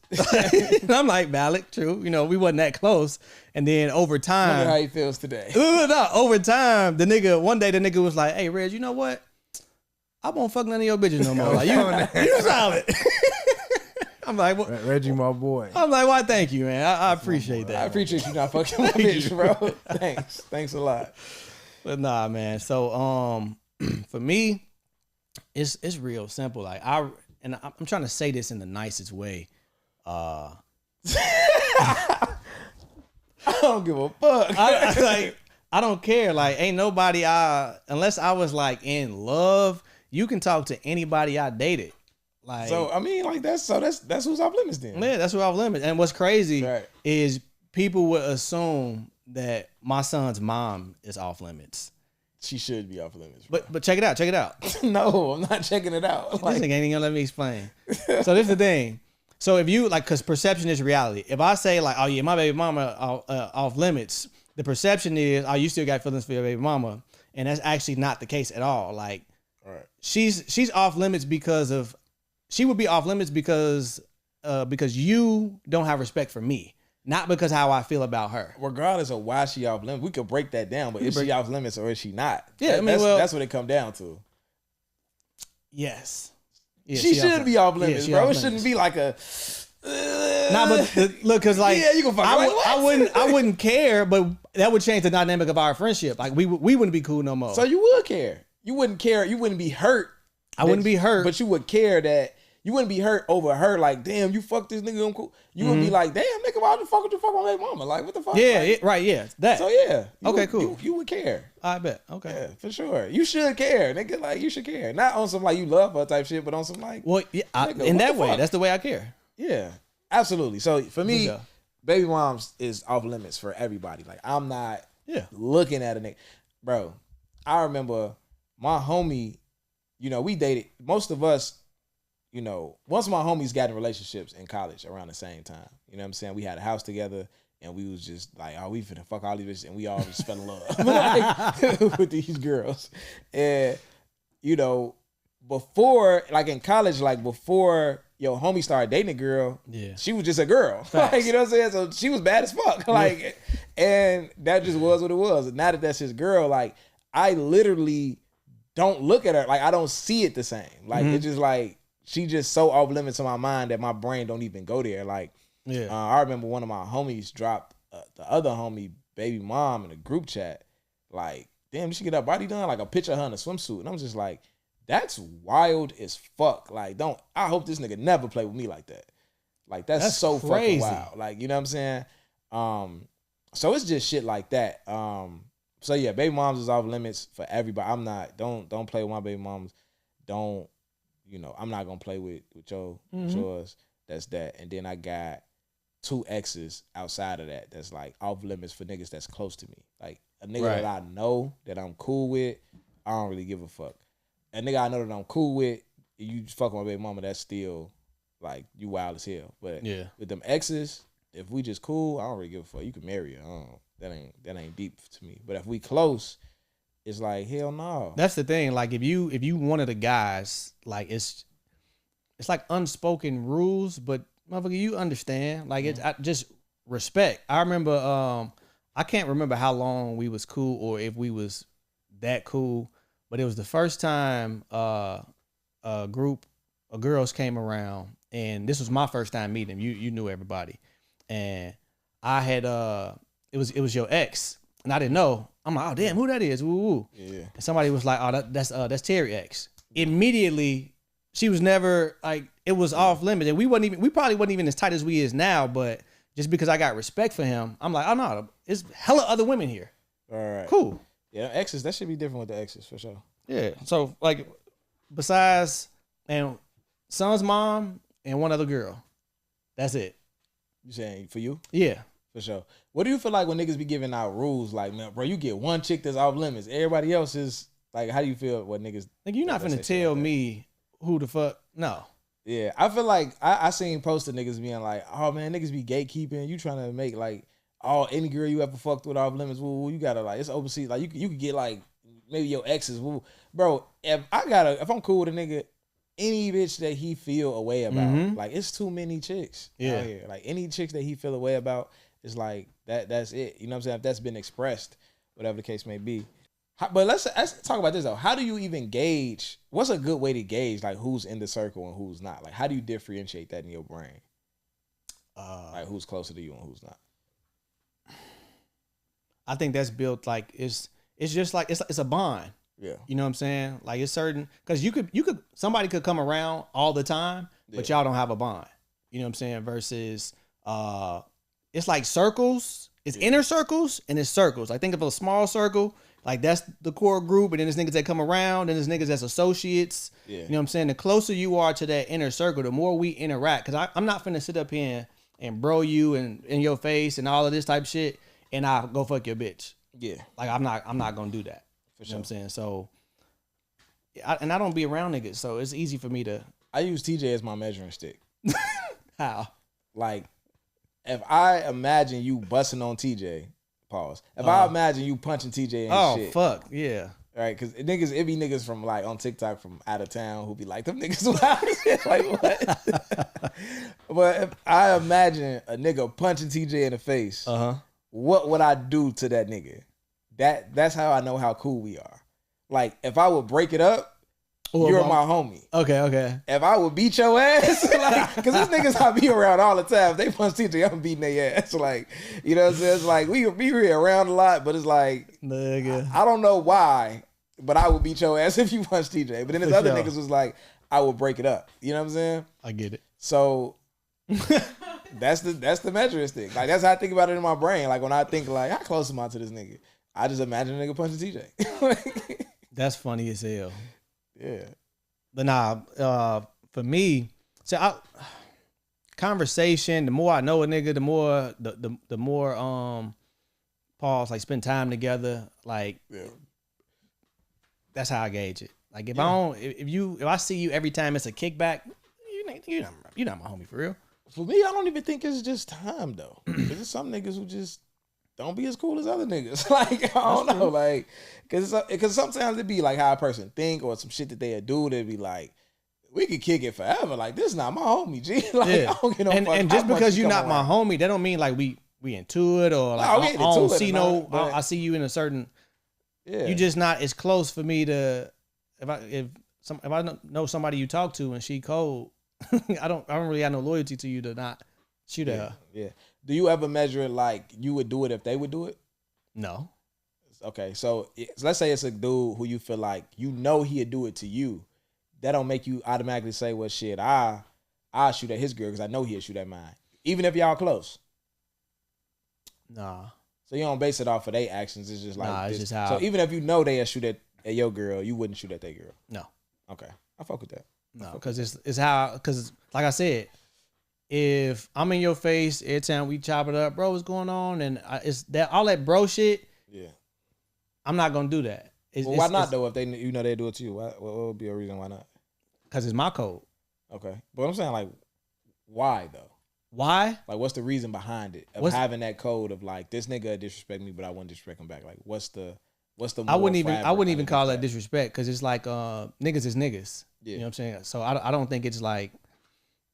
And I'm like, valid, true. You know, we wasn't that close. And then over time, wonder how he feels today. No, over time, one day the nigga was like, "Hey, Reg, you know what? I won't fuck none of your bitches no more. Like, you solid." I'm like, what? Reggie, my boy. I'm like, why? Thank you, man. I appreciate that. I appreciate you not fucking my bitch, bro. Thanks a lot. But nah, man. So for me, it's real simple. Like I'm trying to say this in the nicest way. I don't give a fuck. I don't care. Like, ain't nobody unless I was like in love, you can talk to anybody I dated. Like, so I mean, like that's who's off limits then. Yeah, that's who's off limits. And what's crazy is people would assume that my son's mom is off limits. She should be off limits. Bro. But check it out. No, I'm not checking it out. Like, this nigga ain't even gonna let me explain. So this is the thing. So if you cause perception is reality. If I say like, oh yeah, my baby mama off limits, the perception is, oh, you still got feelings for your baby mama, and that's actually not the case at all. Like, she's off limits because she would be off limits because you don't have respect for me, not because how I feel about her. Regardless of why she off limits, we could break that down. But is she off limits or is she not? Yeah, that's what it come down to. Yes. Yeah, she should be off limits, bro. It shouldn't be like a. Nah, but look, cause like, yeah, you can fuck. I wouldn't care, but that would change the dynamic of our friendship. Like we wouldn't be cool no more. So you would care. You wouldn't care. You wouldn't be hurt. I wouldn't be hurt, but you would care that. You wouldn't be hurt over her, like, damn, you fucked this nigga, I'm cool. You would be like, damn, nigga, why the fuck would you fuck my baby mama? Like, what the fuck? Yeah, like, right, yeah. That. So, yeah. Cool. You would care. I bet. Okay. Yeah, for sure. You should care, nigga. Like, you should care. Not on some, like, you love her type shit, but on some, like, well, yeah, nigga, in that way, that's the way I care. Yeah, absolutely. So, for me, baby moms is off limits for everybody. Like, I'm not looking at a nigga. Bro, I remember my homie, you know, we dated, most of us, you know, once my homies got in relationships in college around the same time, you know what I'm saying? We had a house together and we was just like, oh, we finna fuck all these bitches, and we all just fell in love like, with these girls. And, you know, before, like in college, like before your homie started dating a girl, she was just a girl. Like, you know what I'm saying? So she was bad as fuck. Like, and that just was what it was. And now that that's his girl, like, I literally don't look at her. Like, I don't see it the same. Like, it's just like, she just so off limits in my mind that my brain don't even go there. Like, I remember one of my homies dropped the other homie baby mom in a group chat. Like, damn, did she get her body done? Like a picture of her in a swimsuit. And I'm just like, that's wild as fuck. Like, I hope this nigga never play with me like that. Like, that's so crazy. Fucking wild. Like, you know what I'm saying? So it's just shit like that. So yeah, baby moms is off limits for everybody. I'm not, don't play with my baby moms. Don't, you know, I'm not gonna play with yours. That's that. And then I got 2 exes outside of that that's like off limits for niggas that's close to me. Like a nigga that I know that I'm cool with, I don't really give a fuck. A nigga I know that I'm cool with, you fuck my baby mama, that's still like you wild as hell. But with them exes, if we just cool, I don't really give a fuck. You can marry her. That ain't deep to me. But if we close, it's like, hell no. That's the thing. Like if you one of the guys, like it's like unspoken rules, but motherfucker, you understand. Like it's just respect. I remember I can't remember how long we was cool or if we was that cool, but it was the first time a group of girls came around, and this was my first time meeting them. You knew everybody. And I had it was your ex, and I didn't know. I'm like, oh damn, who that is? Woo woo. Yeah. And somebody was like, oh, that's Terry ex. Immediately, she was never like, it was off limits, and we probably wasn't even as tight as we is now. But just because I got respect for him, I'm like, oh no, it's hella other women here. All right, cool. Yeah, exes, that should be different with the exes for sure. Yeah. So like, besides and son's mom and one other girl, that's it. You saying for you? Yeah. For sure. What do you feel like when niggas be giving out rules like, man, bro, you get one chick that's off limits, everybody else is like, how do you feel what niggas? Like, you're not finna tell me who the fuck? No. Yeah, I feel like I seen posts of niggas being like, oh man, niggas be gatekeeping. You trying to make like any girl you ever fucked with off limits. Woo, you gotta like it's open season. Like you could get like maybe your exes. Woo. Bro, if I'm cool with a nigga, any bitch that he feel a way about, like it's too many chicks out here. Like any chicks that he feel a way about, it's like that's it. You know what I'm saying? If that's been expressed, whatever the case may be. But let's talk about this though. How do you even gauge? What's a good way to gauge like who's in the circle and who's not? Like how do you differentiate that in your brain? Like who's closer to you and who's not? I think that's built like it's just like it's a bond. Yeah, you know what I'm saying? Like it's certain because you could somebody could come around all the time, but y'all don't have a bond. You know what I'm saying? Versus it's like circles. It's inner circles and it's circles. I think of a small circle. Like that's the core group, and then there's niggas that come around, and there's niggas that's associates. Yeah. You know what I'm saying? The closer you are to that inner circle, the more we interact. Because I'm not finna sit up here and bro you and in your face and all of this type of shit, and I'll go fuck your bitch. Yeah. Like I'm not gonna do that. For sure. You know what I'm saying? So, I don't be around niggas, so it's easy for me to. I use TJ as my measuring stick. How? Like, if I imagine you busting on TJ. Pause. If I imagine you punching TJ and shit. Oh, fuck. Yeah. Right? Because it be niggas from like on TikTok from out of town who be like, them niggas wild. Like, what? But if I imagine a nigga punching TJ in the face, what would I do to that nigga? That's how I know how cool we are. Like, if I would break it up, you're my homie. Okay. If I would beat your ass, like, because these niggas I be around all the time. If they punch TJ, I'm beating their ass. Like, you know what I'm saying? It's like, we be around a lot, but it's like, nigga. I don't know why, but I would beat your ass if you punch TJ. But then there's other niggas was like, I would break it up. You know what I'm saying? I get it. So, that's the measuring stick. Like, that's how I think about it in my brain. Like, when I think, like, how close am I to this nigga? I just imagine a nigga punching TJ. That's funny as hell. Yeah. But nah, for me, conversation, the more I know a nigga, the more pause, like spend time together, like that's how I gauge it. Like if I see you every time it's a kickback, you're not my homie for real. For me, I don't even think it's just time though. There's some niggas who just don't be as cool as other niggas. Like, I don't know. Like, because sometimes it be like how a person think or some shit that they do. They'd be like, we could kick it forever. Like, this not my homie, G. Like, I don't get no fuck. And just because you're not my homie, that don't mean like we into it or like I don't see I see you in a certain. Yeah. You just not as close for me to. If I know somebody you talk to and she cold, I don't really have no loyalty to you to not shoot at her. Yeah. Do you ever measure it like you would do it if they would do it? No. Okay, so let's say it's a dude who you feel like you know he'd do it to you. That don't make you automatically say, well, shit, I'll shoot at his girl because I know he'll shoot at mine. Even if y'all close. Nah. So you don't base it off of their actions. It's just like it's just how. So even if you know they'll shoot at your girl, you wouldn't shoot at their girl. No. Okay, I fuck with that. No, because it's how. Because like I said, if I'm in your face every time we chop it up, bro, what's going on? And it's that all that bro shit. Yeah. I'm not gonna do that. Why not though? If they they do it to you, what would be a reason why not? Because it's my code. Okay, but I'm saying like, why though? Why? Like, what's the reason behind it of having that code of like this nigga disrespect me, but I wouldn't disrespect him back? Like, what's the I wouldn't even call that disrespect because it's like niggas is niggas. Yeah. You know what I'm saying? So I don't think it's like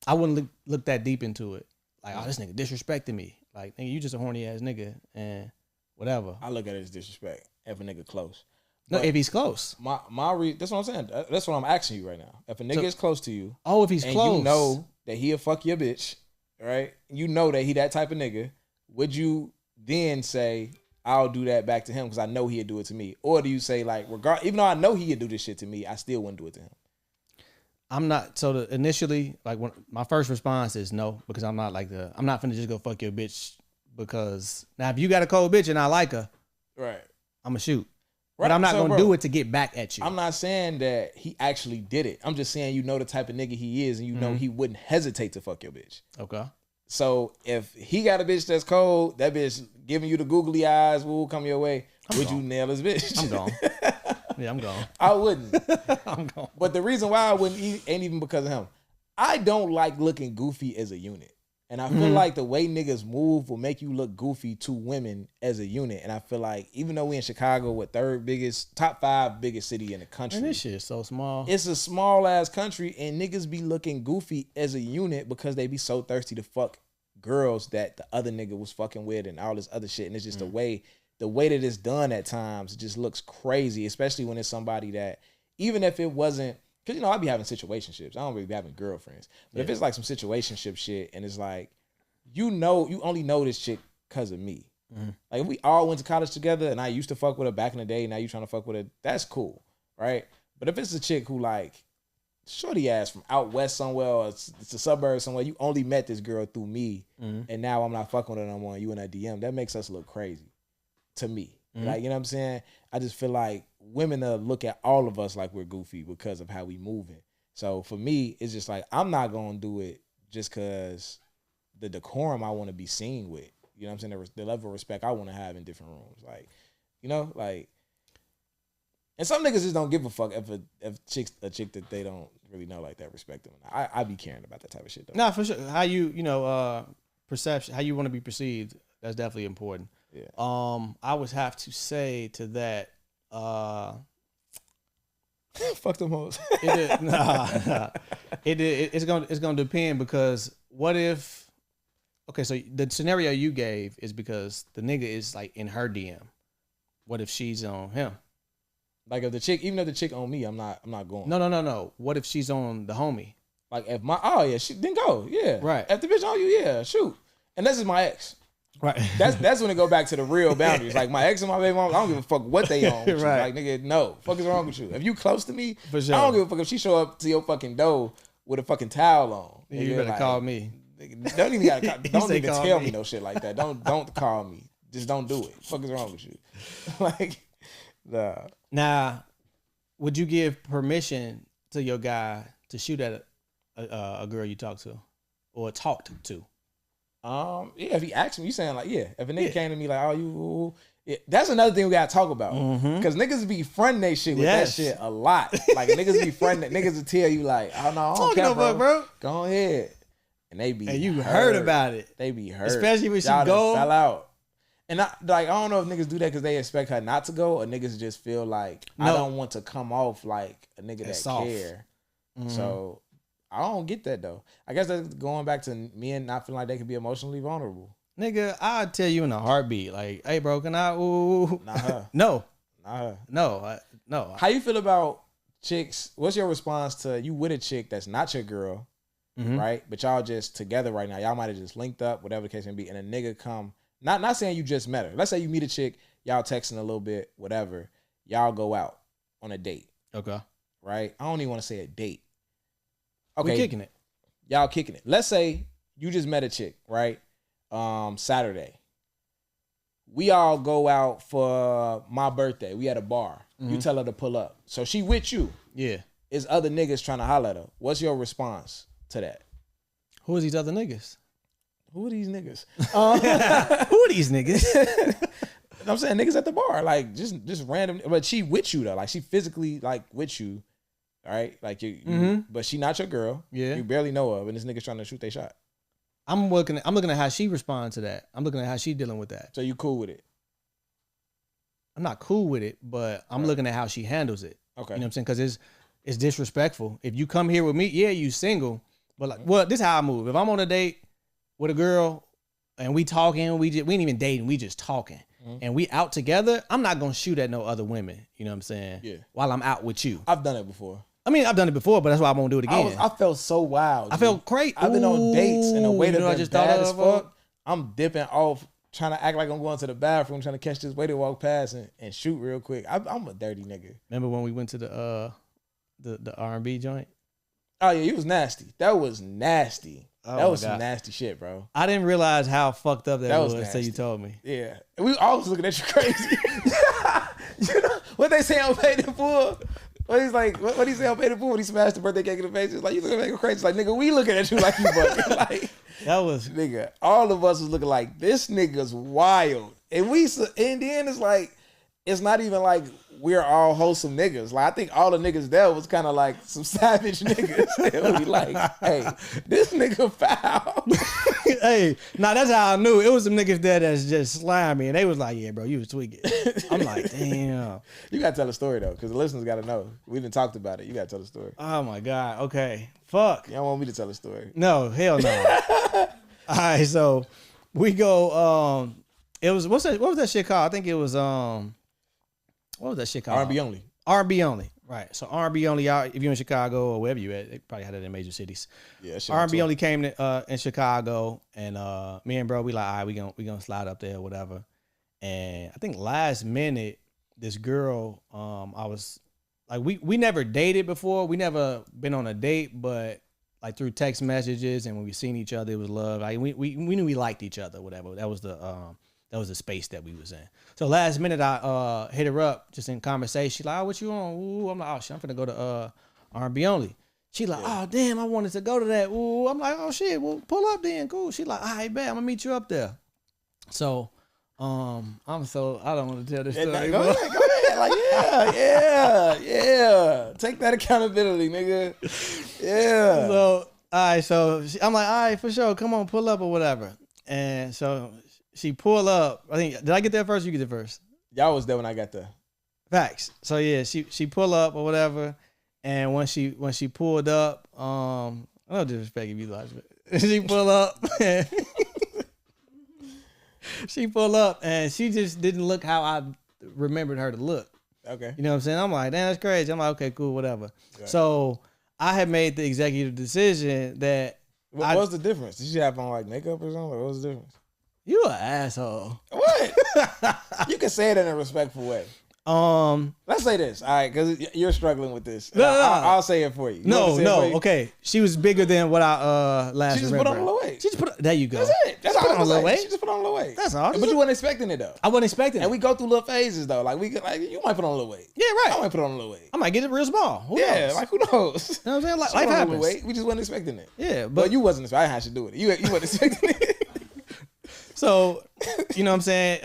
I wouldn't look that deep into it. Like, oh, this nigga disrespecting me. Like, nigga, you just a horny ass nigga and whatever. I look at it as disrespect if a nigga close. No, if he's close. That's what I'm saying. That's what I'm asking you right now. If a nigga is close to you. Oh, if he's close. You know that he'll fuck your bitch, right? You know that he that type of nigga. Would you then say, I'll do that back to him because I know he'd do it to me? Or do you say, like, even though I know he'd do this shit to me, I still wouldn't do it to him? I'm not. So initially, like, when my first response is no, because I'm not like I'm not finna just go fuck your bitch because now if you got a cold bitch and I like her, right, I'm gonna shoot. Right. But I'm not gonna do it to get back at you. I'm not saying that he actually did it. I'm just saying you know the type of nigga he is, and you know he wouldn't hesitate to fuck your bitch. Okay. So if he got a bitch that's cold, that bitch giving you the googly eyes, will come your way. Would you nail his bitch? I'm gone. Yeah, I'm gone. I wouldn't. I'm gone. But the reason why I wouldn't ain't even because of him. I don't like looking goofy as a unit. And I feel like the way niggas move will make you look goofy to women as a unit. And I feel like even though we in Chicago, what top 5 biggest city in the country. And this shit is so small. It's a small ass country and niggas be looking goofy as a unit because they be so thirsty to fuck girls that the other nigga was fucking with and all this other shit. And it's just the way that it's done at times, it just looks crazy, especially when it's somebody that, even if it wasn't, because, I be having situationships. I don't really be having girlfriends. But if it's like some situationship shit and it's like, you only know this chick because of me. Like, if we all went to college together and I used to fuck with her back in the day, now you trying to fuck with her, that's cool, right? But if it's a chick who, like, shorty ass from out west somewhere or it's a suburb somewhere, you only met this girl through me and now I'm not fucking with her no more and you in a DM, that makes us look crazy to me. Like, you know what I'm saying? I just feel like women look at all of us like we're goofy because of how we moving. So for me, it's just like, I'm not going to do it just because the decorum I want to be seen with. You know what I'm saying? The level of respect I want to have in different rooms. Like, and some niggas just don't give a fuck if a chick that they don't really know like that respect them. I be caring about that type of shit though. Nah, for sure. How perception, how you want to be perceived, that's definitely important. Yeah. I would have to say to that, fuck them hoes. It's gonna depend because what if? Okay, so the scenario you gave is because the nigga is like in her DM. What if she's on him? Like if even if the chick on me, I'm not going. No. What if she's on the homie? Like if she then go, yeah. Right. If the bitch on you, yeah, shoot. And this is my ex. Right. That's when it go back to the real boundaries. Like my ex and my baby mom, I don't give a fuck what they on. Right. Like nigga, no. Fuck is wrong with you? If you close to me, For sure. I don't give a fuck if she show up to your fucking door with a fucking towel on. You Nigga, better like, call me. Nigga, don't even call tell me. me no shit like that. Don't call me. Just don't do it. Fuck is wrong with you? Like, nah. Now, would you give permission to your guy to shoot at a girl you talk to or talked to? Yeah, if he asked me, you saying like, yeah. If a nigga came to me like, oh, you, yeah, that's another thing we gotta talk about. Cause niggas be fronting they shit with that shit a lot. Like niggas be fronting, niggas will tell you like, oh no, I don't care, bro. Go ahead. And they be and you heard about it. They be hurt. Especially when she Y'all go. fell out. And I don't know if niggas do that because they expect her not to go, or niggas just feel like I don't want to come off like a nigga that soft. care. So I don't get that though. I guess that's going back to men not feeling like they can be emotionally vulnerable. Nigga, I'll tell you in a heartbeat. Like, hey, bro, can I? Ooh. Not her. No. Not her. No. How you feel about chicks? What's your response to you with a chick that's not your girl, right? But y'all just together right now. Y'all might have just linked up, whatever the case may be, and a nigga come. Not saying you just met her. Let's say you meet a chick, y'all texting a little bit, whatever. Y'all go out on a date. Okay. Right? I don't even want to say a date. Okay. We kicking it. Y'all kicking it. Let's say you just met a chick, right? Saturday. We all go out for my birthday. We at a bar. You tell her to pull up. So she with you. Yeah. Is other niggas trying to holler at her. What's your response to that? Who are these other niggas? Who are these niggas? Who are these niggas? I'm saying niggas at the bar, like just random. But she with you though, like she physically like with you, all right? Like you, but she not your girl. Yeah, you barely know her, and this nigga's trying to shoot their shot. I'm looking at how she responds to that. I'm looking at how she dealing with that. So you cool with it? I'm not cool with it, but I'm looking at how she handles it. Okay, you know what I'm saying? Because it's disrespectful. If you come here with me, yeah, you single, but like, well, this is how I move. If I'm on a date with a girl and we talking, we ain't even dating, we just talking. And we out together, I'm not gonna shoot at no other women. You know what I'm saying? Yeah. While I'm out with you. I've done it before. I mean, I've done it before, but that's why I won't do it again. I felt so wild. I felt great. I've been on dates and the waiter I been just bad thought as of, fuck. I'm dipping off, trying to act like I'm going to the bathroom, trying to catch this waiter walk past and shoot real quick. I'm a dirty nigga. Remember when we went to the R&B joint? Oh yeah, he was nasty. That was nasty. Oh, that was some nasty shit, bro. I didn't realize how fucked up that was until nasty. you told me. Yeah. We always looking at you crazy. You know what they say on Paid in Full? What he's like, what he say on Paid in Full when he smashed the birthday cake in the face? It's like, you looking at me crazy. It's like, nigga, we looking at you like you bugging. Like, that was, nigga, all of us was looking like, this nigga's wild. And then it's like, it's not even like we're all wholesome niggas. Like, I think all the niggas there was kind of like some savage niggas. They would be like, hey, this nigga foul. Hey, that's how I knew. It was some niggas there that's just slimy. And they was like, yeah, bro, you was tweaking. I'm like, damn. You got to tell the story, though, because the listeners got to know. We didn't talked about it. You got to tell the story. Oh, my God. Okay. Fuck. You don't want me to tell the story. No, hell no. All right, so we go, it was, what was that shit called? I think it was, what was that shit called? R&B only. R&B only. Right. So R&B only, y'all, if you're in Chicago or wherever you at, they probably had it in major cities. Yeah, R&B only came in Chicago, and me and bro, we like, all right, we gonna slide up there or whatever. And I think last minute, this girl, I was like, we never dated before. We never been on a date, but like through text messages, and when we seen each other, it was love. Like we knew we liked each other, whatever. That was the space that we was in. So last minute, I hit her up just in conversation. She like, oh, what you on? Ooh, I'm like, oh shit, I'm finna go to R&B only. She like, oh damn, I wanted to go to that. Ooh, I'm like, oh shit, well pull up then, cool. She like, all right, bet, I'm gonna meet you up there. So, I don't want to tell this story. Go ahead. Like, yeah. Take that accountability, nigga. Yeah. So, all right, so I'm like, all right, for sure, come on, pull up or whatever. And so she pull up. I think, did I get there first? You get there first. Y'all was there when I got there. Facts. So yeah, she pull up or whatever, and when she pulled up, I don't disrespect if you like it. She pull up. She pull up and she just didn't look how I remembered her to look. Okay. You know what I'm saying? I'm like, damn, that's crazy. I'm like, okay, cool, whatever. Right. So I had made the executive decision that. What was the difference? Did she have on like makeup or something? What was the difference? You an asshole. What? You can say it in a respectful way. Let's say this, all right, because you're struggling with this. No. I'll say it for you. No. Okay. She was bigger than what I last. She just remember. put on a little weight. She just put. There you go. That's it. That's all I was saying. She just put on a little weight. That's all. But you weren't expecting it though. I wasn't expecting it. And we go through little phases though. Like you might put on a little weight. Yeah, right. I might put on a little weight. I might get it real small. Who knows? Like who knows? You know what I'm saying? Like She life put on a happens. little weight. We just wasn't expecting it. Yeah, but you wasn't expecting. I had to do it. You wasn't expecting it. So, you know what I'm saying?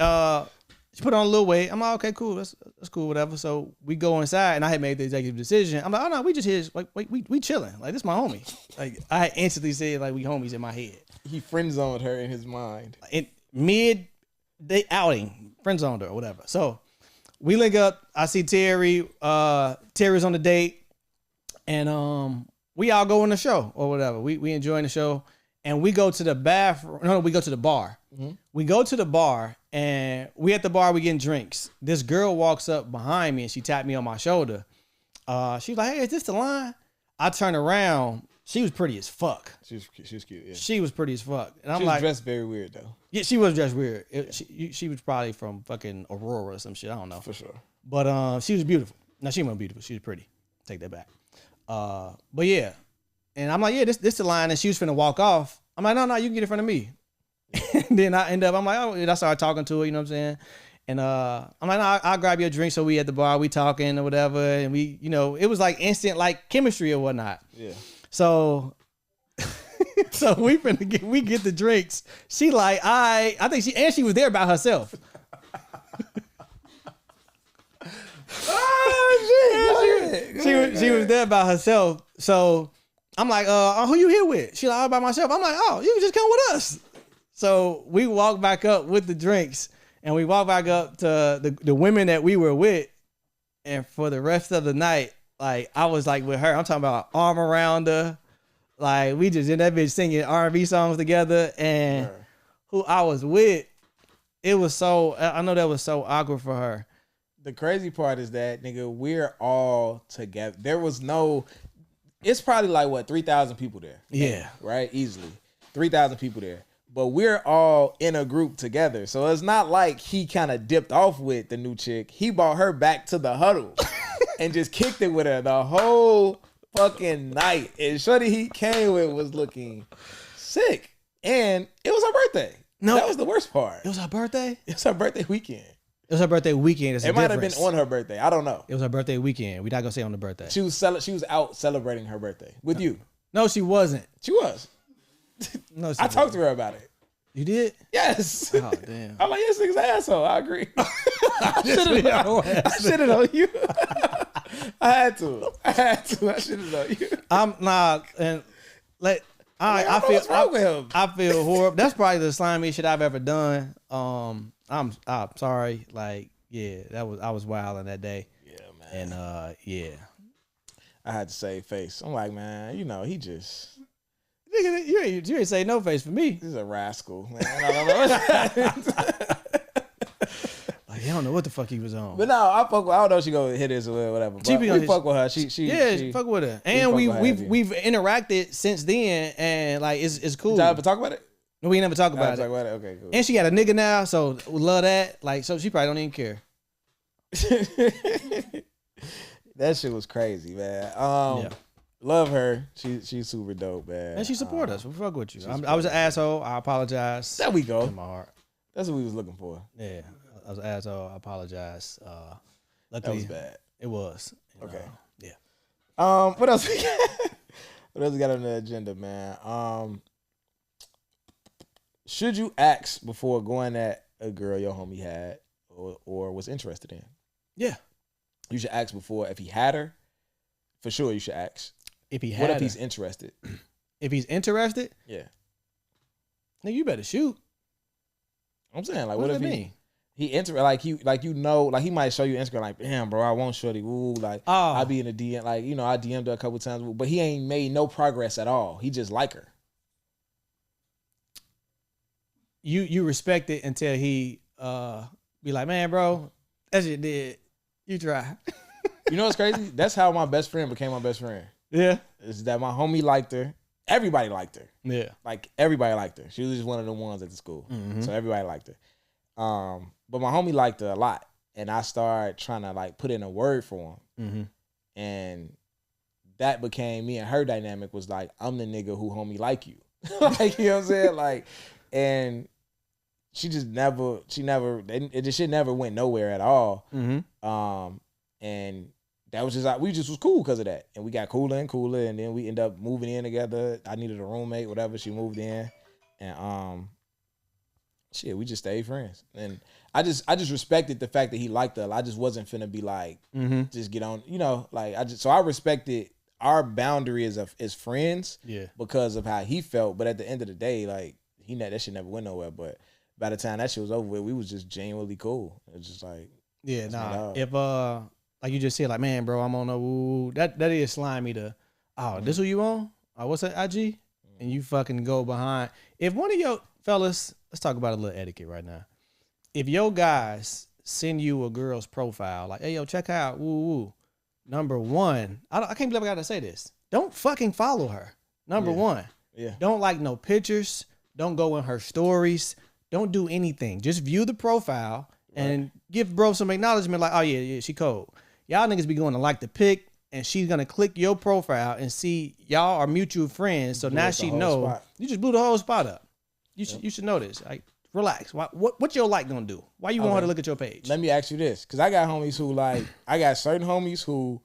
She put on a little weight. I'm like, okay, cool. That's cool, whatever. So we go inside, and I had made the executive decision. I'm like, oh no, we just here. Like, we chilling. Like, this my homie. Like, I instantly said, like, we homies in my head. He friend zoned her in his mind. In mid-day outing, friend zoned her or whatever. So we link up. I see Terry. Terry's on the date, and we all go in the show or whatever. We enjoying the show, and we go to the bathroom. No, we go to the bar. Mm-hmm. We go to the bar, and we at the bar, we getting drinks. This girl walks up behind me, and she tapped me on my shoulder. She's like, hey, is this the line? I turn around. She was pretty as fuck. She was cute, yeah. She was pretty as fuck. And I'm like, she was dressed very weird, though. Yeah, she was dressed weird. She was probably from fucking Aurora or some shit. I don't know. For sure. But she was beautiful. No, she wasn't beautiful. She was pretty. Take that back. But yeah. And I'm like, yeah, this the line. And she was finna walk off. I'm like, no, you can get in front of me. And then I end up, I'm like, oh, and I started talking to her, you know what I'm saying? And I'm like, no, I'll grab you a drink. So we at the bar, we talking or whatever. And we, you know, it was like instant like chemistry or whatnot. Yeah. So we get the drinks. She like, I think she was there by herself. She was there by herself. So I'm like, who you here with? She like, all by myself. I'm like, oh, you can just come with us. So we walk back up with the drinks, and we walk back up to the women that we were with. And for the rest of the night, like I was like with her, I'm talking about arm around her. Like we just in that bitch singing R&B songs together. And who I was with, it was so, I know that was so awkward for her. The crazy part is that, nigga, we're all together. There was no, it's probably like what, 3,000 people there. Yeah. Right? Easily. 3,000 people there. But we're all in a group together. So it's not like he kind of dipped off with the new chick. He brought her back to the huddle and just kicked it with her the whole fucking night. And shorty he came with was looking sick. And it was her birthday. No. That was the worst part. It was her birthday? It was her birthday weekend. It was her birthday weekend. It might have been on her birthday. I don't know. It was her birthday weekend. We're not going to say on the birthday. She was out celebrating her birthday with you. No, she wasn't. She was. No, I talked to her about it. You did? Yes. Oh, damn. I'm like, this nigga's an asshole. I agree. I should have known you. I had to. I should have known you. I'm not, and like I feel what's wrong with him? I feel horrible. That's probably the slimy shit I've ever done. I'm sorry. Like, yeah, I was wilding that day. Yeah, man. And yeah, I had to save face. I'm like, man, he just. nigga, you ain't say no face for me. This is a rascal, man. I don't know. Like, I don't know what the fuck he was on. But no, I fuck with. I don't know if she gonna hit this or whatever. But we fuck with her. She fuck with her, and we've interacted since then, and like it's cool. Did I ever talk about it? No, we never talk about it. Okay, cool. And she got a nigga now, so we love that. Like, so she probably don't even care. That shit was crazy, man. Love her. She's super dope, man. And she support us. We fuck with you. I was an asshole. I apologize. There we go. In my heart. That's what we was looking for. Yeah, I was an asshole. I apologize. Luckily, That was bad. It was. Okay. Yeah. What else we got? What else we got on the agenda, man? Should you ask before going at a girl your homie had or was interested in? Yeah. You should ask before. If he had her, for sure you should ask. If he had what if her? he's interested? If he's interested, Yeah. nigga, you better shoot. I'm saying, like, What what does if that he mean? he might show you Instagram like, damn, bro, I want shorty. Ooh, like I be in the DM, like, I DM'd her a couple times, but he ain't made no progress at all. He just like her. You respect it until he be like, man, bro, that shit did. You try. You know what's crazy? That's how my best friend became my best friend. Yeah. Is that my homie liked her. Everybody liked her. Yeah. Like, everybody liked her. She was just one of the ones at the school. Mm-hmm. So everybody liked her. But my homie liked her a lot. And I started trying to, like, put in a word for him. Mm-hmm. And that became me and her dynamic was like, I'm the nigga who homie like you. Like, you know what I'm saying? Like, and she just never, this shit never went nowhere at all. Mm-hmm. And that was just like, we just was cool because of that. And we got cooler and cooler. And then we ended up moving in together. I needed a roommate, whatever. She moved in. And shit, we just stayed friends. And I just respected the fact that he liked her. I just wasn't finna be like, just get on, like so I respected our boundary as friends, because of how he felt. But at the end of the day, like that shit never went nowhere. But by the time that shit was over with, we was just genuinely cool. It was just like, if like you just said, like, man, bro, I'm on that is slimy to, this who you on? What's that IG? And you fucking go behind. If one of your fellas, let's talk about a little etiquette right now. If your guys send you a girl's profile, like, hey, yo, check out, number one, I can't believe I gotta say this. Don't fucking follow her. Number one. Yeah. Don't like no pictures. Don't go in her stories. Don't do anything. Just view the profile and give bro some acknowledgement like, oh, yeah, she cold. Y'all niggas be going to like the pic, and she's going to click your profile and see y'all are mutual friends. So now she know. You just blew the whole spot up. You should know this. Like, relax. What your like going to do? Why you want her to look at your page? Let me ask you this. Because I got homies who, like, I got certain homies who,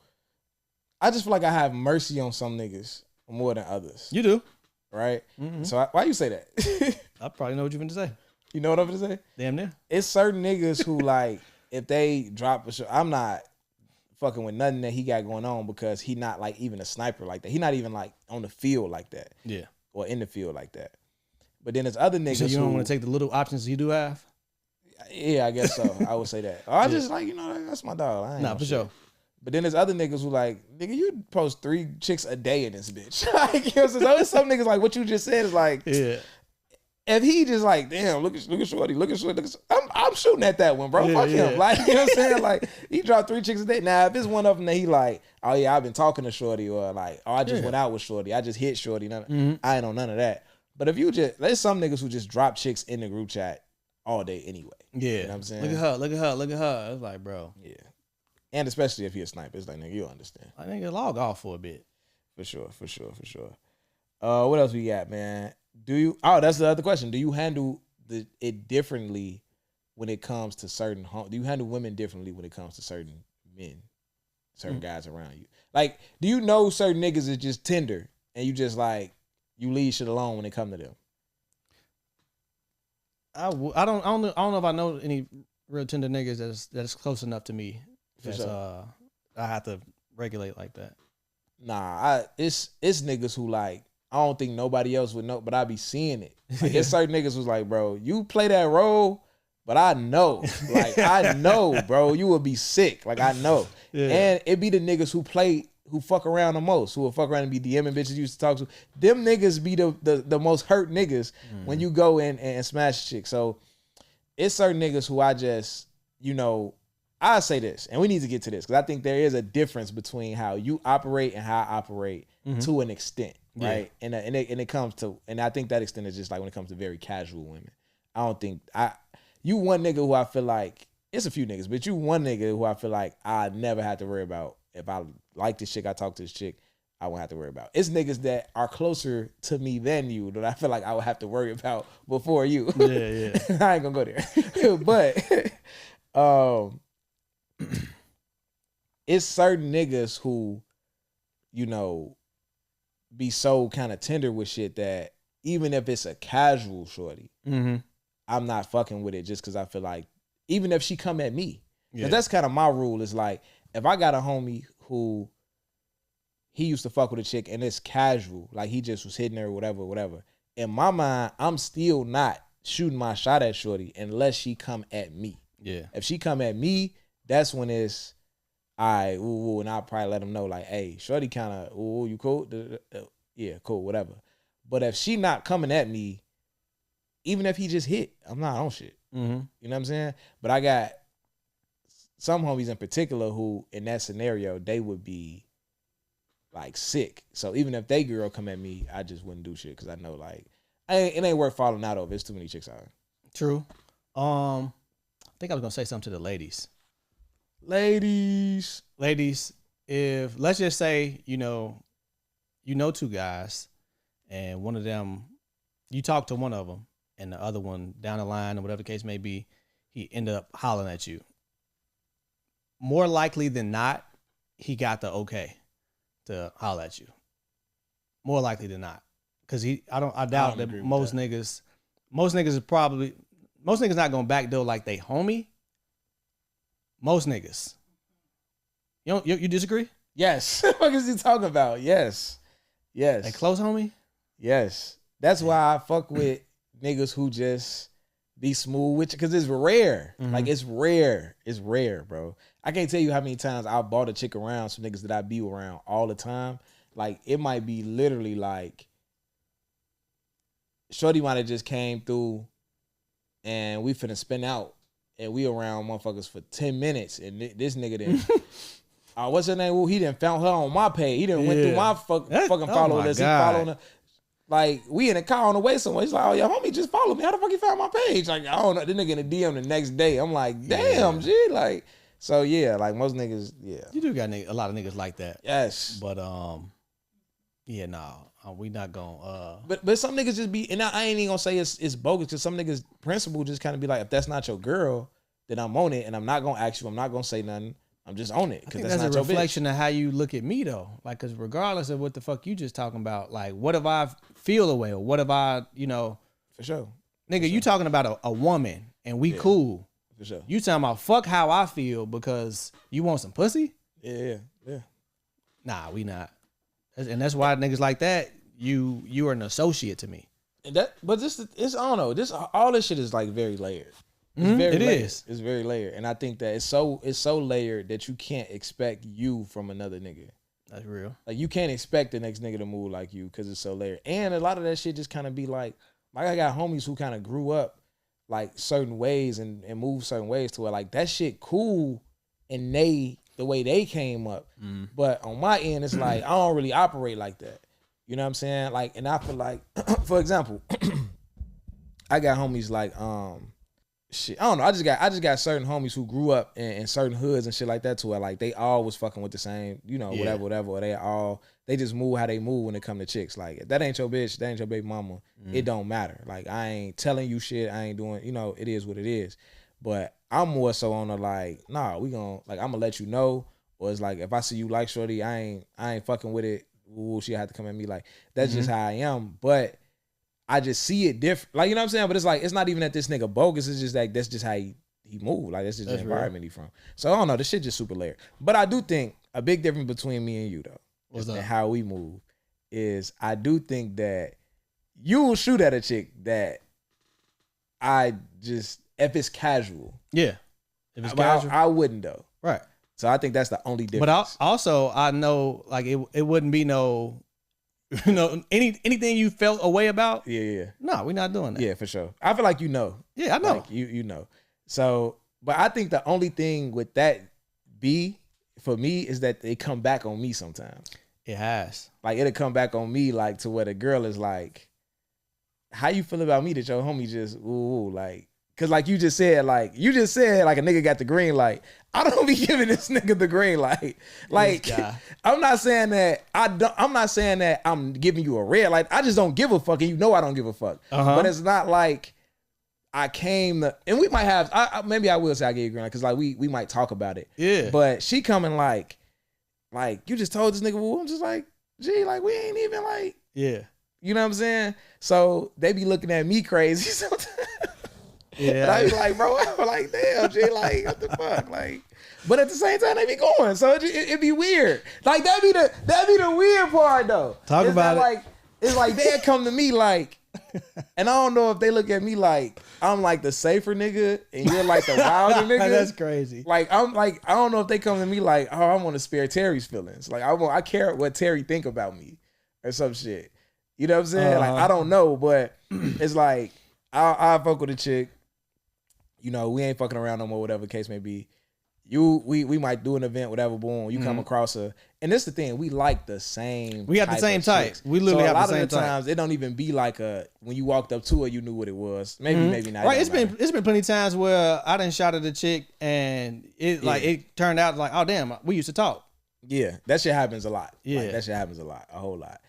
I just feel like I have mercy on some niggas more than others. You do. Right? Mm-hmm. So why you say that? I probably know what you're going to say. You know what I'm going to say? Damn near. It's certain niggas who, like, if they drop a show, I'm not fucking with nothing that he got going on because he not, like, even a sniper like that. He not even, like, on the field like that. Yeah. Or in the field like that. But then there's other niggas so you don't want to take the little options you do have? Yeah, I guess so. I would say that. I just, like, that's my dog. I ain't nah, for sure. But then there's other niggas who like, nigga, you post 3 chicks a day in this bitch. Like, you know, so there's some niggas like what you just said is like, yeah. If he just like, damn, look at Shorty, I'm shooting at that one, bro. Fuck him. Like, you know what I'm saying? Like, he dropped 3 chicks a day. Now, if it's one of them that he like, oh yeah, I've been talking to Shorty, or like, oh, I just went out with Shorty, I just hit Shorty. I ain't on none of that. But if you just, there's some niggas who just drop chicks in the group chat all day anyway. Yeah. You know what I'm saying? Look at her. It's like, bro. Yeah. And especially if you're a sniper, it's like, nigga, you understand. I think log off for a bit. For sure. What else we got, man? That's the other question. Do you handle it differently when it comes to certain do you handle women differently when it comes to certain men, certain guys around you? Like, do you know certain niggas is just tender and you just like, you leave shit alone when it come to them? I don't know if I know any real tender niggas that's close enough to me. For sure. I have to regulate like that. Nah, it's niggas who like, I don't think nobody else would know, but I be seeing it. Like, it's certain niggas who's like, bro, you play that role, but I know. Like, I know, bro, you will be sick. Like, I know. Yeah. And it be the niggas who fuck around the most, who will fuck around and be DMing bitches you used to talk to. Them niggas be the most hurt niggas when you go in and smash shit. So it's certain niggas who I just, you know, I say this, and we need to get to this, because I think there is a difference between how you operate and how I operate to an extent, right? Yeah. And it comes to, and I think that extent is just like when it comes to very casual women. I don't think, you one nigga who I feel like, it's a few niggas, but you one nigga who I feel like I never had to worry about. If I like this chick, I talk to this chick, I won't have to worry about. It's niggas that are closer to me than you that I feel like I would have to worry about before you. Yeah. I ain't gonna go there. But it's certain niggas who, you know, be so kind of tender with shit that even if it's a casual shorty, I'm not fucking with it just because I feel like, even if she come at me. Because that's kind of my rule, is like, if I got a homie who he used to fuck with a chick and it's casual, like he just was hitting her or whatever, in my mind, I'm still not shooting my shot at shorty unless she come at me. Yeah. If she come at me, that's when it's, and I'll probably let them know, like, hey, shorty kind of, you cool? Yeah, cool, whatever. But if she not coming at me, even if he just hit, I'm not on shit. You know what I'm saying? But I got some homies in particular who, in that scenario, they would be like sick. So even if they girl come at me, I just wouldn't do shit because I know, like, it ain't worth falling out over. There's too many chicks out. True. I think I was gonna say something to the ladies. Ladies, if let's just say you know two guys, and one of them, you talk to one of them, and the other one down the line or whatever the case may be, he ended up hollering at you. More likely than not, he got the okay to holler at you. More likely than not, because I doubt that most niggas not gonna backdoor like they homie. Most niggas. You disagree? Yes. What is he talking about? Yes. They close homie? Yes. That's why I fuck with niggas who just be smooth with you, because it's rare. Like, it's rare. It's rare, bro. I can't tell you how many times I bought a chick around some niggas that I be around all the time. Like, it might be literally like, shorty might have just came through and we finna spin out and we around motherfuckers for 10 minutes and this nigga didn't. What's her name? Well, he didn't found her on my page. He didn't went through my fucking follow list. He following her. Like, we in a car on the way somewhere. He's like, oh, yeah, homie just followed me. How the fuck you found my page? Like, I don't know. This nigga in the DM the next day. I'm like, damn, G. Like, so yeah, like most niggas, yeah. You do got a lot of niggas like that. Yes. But, yeah, no, we not gonna. But some niggas just be, and I ain't even gonna say it's bogus, because some niggas' principle just kind of be like, if that's not your girl, then I'm on it, and I'm not gonna ask you, I'm not gonna say nothing. I'm just on it, because that's not a your reflection bitch. of how you look at me though. Like, because regardless of what the fuck you just talking about, like, what if I feel away, or what if I, for sure, nigga, you talking about a woman and we cool. For sure. You talking about fuck how I feel because you want some pussy? Yeah. Nah, we not. And that's why niggas like that, you are an associate to me. And but I don't know. All this shit is like very layered. It's very layered. It's very layered, and I think that it's so layered that you can't expect you from another nigga. That's real. Like, you can't expect the next nigga to move like you because it's so layered. And a lot of that shit just kind of be like I got homies who kind of grew up like certain ways and moved certain ways to it. Like, that shit cool, and the way they came up. But on my end, it's like I don't really operate like that. You know what I'm saying? Like, and I feel like, for example, I got homies like shit. I don't know. I just got certain homies who grew up in certain hoods and shit like that, to where like they all was fucking with the same, whatever. Or they just move how they move when it come to chicks. Like, if that ain't your bitch, that ain't your baby mama. It don't matter. Like, I ain't telling you shit. I ain't doing. It is what it is. But I'm more so on the like, nah, we gonna like, I'm gonna let you know. Or it's like, if I see you like shorty, I ain't fucking with it. Ooh, she had to come at me. Like, that's just how I am. But I just see it different. Like, you know what I'm saying? But it's like, it's not even that this nigga bogus. It's just like, that's just how he he moved. Like that's just the environment he from. So I don't know. This shit just super layered. But I do think a big difference between me and you though, and how we move, is I do think that you will shoot at a chick that I just, if it's casual. Yeah. If it's casual. I wouldn't though. Right. So I think that's the only difference. But also I know like it wouldn't be no, anything you felt a way about. Yeah. No, we're not doing that. Yeah, for sure. I feel like you know. Yeah, I know. Like you know. So, but I think the only thing with that for me is that they come back on me sometimes. It has. Like it'll come back on me like to where the girl is like, how you feel about me that your homie just like, cause like you just said like a nigga got the green light. I don't be giving this nigga the green light. Like I'm not saying that I'm not saying that I'm giving you a red light. I just don't give a fuck, and you know I don't give a fuck. But it's not like I came to, and we might have. Maybe I will say I gave you a green light because like we might talk about it. Yeah. But she coming like you just told this nigga woo. I'm just like, gee, like we ain't even like. Yeah. You know what I'm saying? So they be looking at me crazy sometimes. Yeah. And I be like, bro, I'm like, damn, G, like, what the fuck? Like, but at the same time, they be going. So it be weird. Like, that be the weird part, though. Talk about it. Like, it's like they come to me like, and I don't know if they look at me like I'm like the safer nigga and you're like the wilder nigga. That's crazy. Like, I'm like, I don't know if they come to me like, oh, I want to spare Terry's feelings. Like, I care what Terry think about me or some shit. You know what I'm saying? Like, I don't know, but it's like, I fuck with a chick. You know, we ain't fucking around no more, whatever the case may be. We might do an event, whatever, boom, you come across her. And this the thing, we like the same. We got the same type. We literally have the same type. So a lot of the times, it don't even be like when you walked up to her, you knew what it was. Maybe not. Right, it's been plenty of times where I done shot at a chick and it turned out like, oh damn, we used to talk. Yeah, that shit happens a lot. Yeah. Like, that shit happens a lot, a whole lot.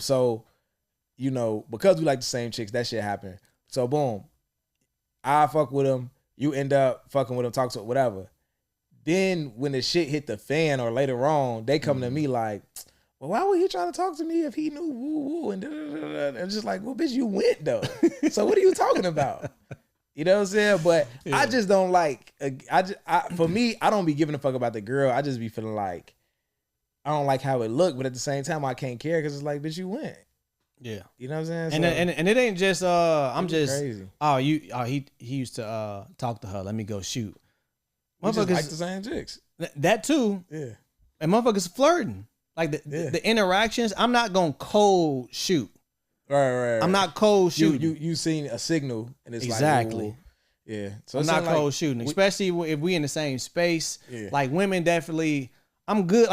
So, you know, because we like the same chicks, that shit happen. So boom, I fuck with them. You end up fucking with them, talk to whatever. Then when the shit hit the fan or later on, they come to me like, well, why was he trying to talk to me if he knew woo woo and and just like, well, bitch, you went though. So what are you talking about? You know what I'm saying? But I just don't like. For me, I don't be giving a fuck about the girl. I just be feeling like I don't like how it looked, but at the same time, I can't care because it's like, bitch, you went. Yeah, you know what I'm saying. And it ain't just I'm just crazy. He used to talk to her. Let me go shoot. Motherfuckers just like the same chicks. That too. Yeah. And motherfuckers flirting. Like the interactions. I'm not gonna cold shoot. Right. I'm not cold shooting. You seen a signal and it's exactly. Like, yeah. So I'm not cold shooting, especially if we in the same space. Yeah. Like women definitely. I'm good.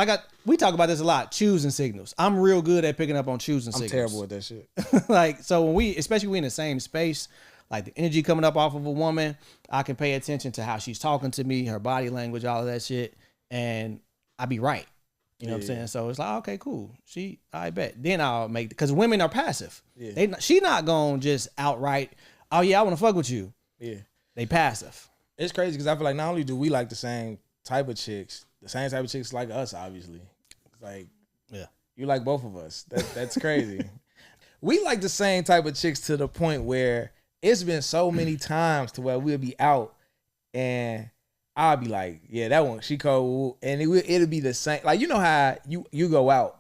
We talk about this a lot. Choosing signals. I'm real good at picking up on choosing signals. I'm terrible at that shit. Like so when especially we in the same space, like the energy coming up off of a woman, I can pay attention to how she's talking to me, her body language, all of that shit, and I be right. You know what I'm saying? So it's like, okay, cool. I bet. Then I'll make, because women are passive. Yeah. She not gonna just outright, oh yeah, I want to fuck with you. Yeah. They passive. It's crazy because I feel like not only do we like the same type of chicks, the same type of chicks like us, obviously. It's like, yeah, you like both of us. That's crazy. We like the same type of chicks to the point where it's been so many times to where we'll be out and I'll be like, yeah, that one, she cold. And it'll be the same. Like, you know how you go out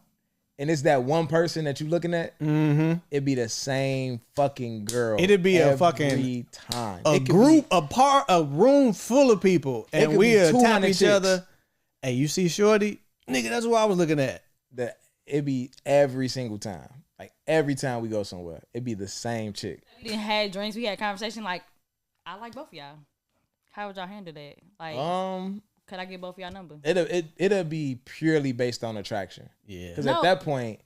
and it's that one person that you looking at? Mm-hmm. It'd be the same fucking girl. It'd be a fucking time. A group, a room full of people. And we'll tap each other. Hey, you see Shorty? Nigga, that's what I was looking at. It'd be every single time. Like every time we go somewhere, it'd be the same chick. We didn't have drinks. We had conversation. Like, I like both of y'all. How would y'all handle that? Like, could I get both of y'all numbers? It'll be purely based on attraction. Yeah. Because at that point,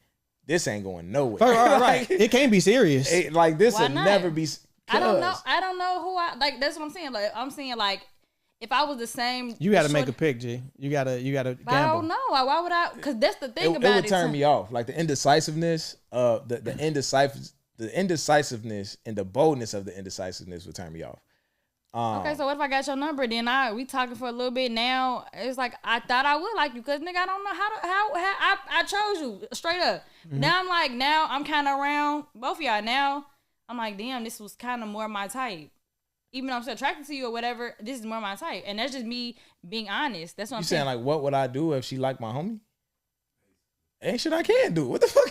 this ain't going nowhere. Right. It can't be serious. This will never be. I don't know who I like. That's what I'm saying. Like, I'm saying like, if I was the same, you got to make a pick, G. You got to gamble. I don't know. Why would I? Because that's the thing about it. It would turn me off. Like the indecisiveness, the indecisiveness and the boldness of the indecisiveness would turn me off. Okay, so what if I got your number? Then we talking for a little bit now. It's like I thought I would like you, cause nigga, I don't know how I chose you straight up. Mm-hmm. Now I'm kind of around both of y'all. Now I'm like, damn, this was kind of more my type. even though I'm still attracted to you or whatever, this is more my type. And that's just me being honest. That's what I'm saying. You saying like, what would I do if she liked my homie? Ain't shit I can do. What the fuck?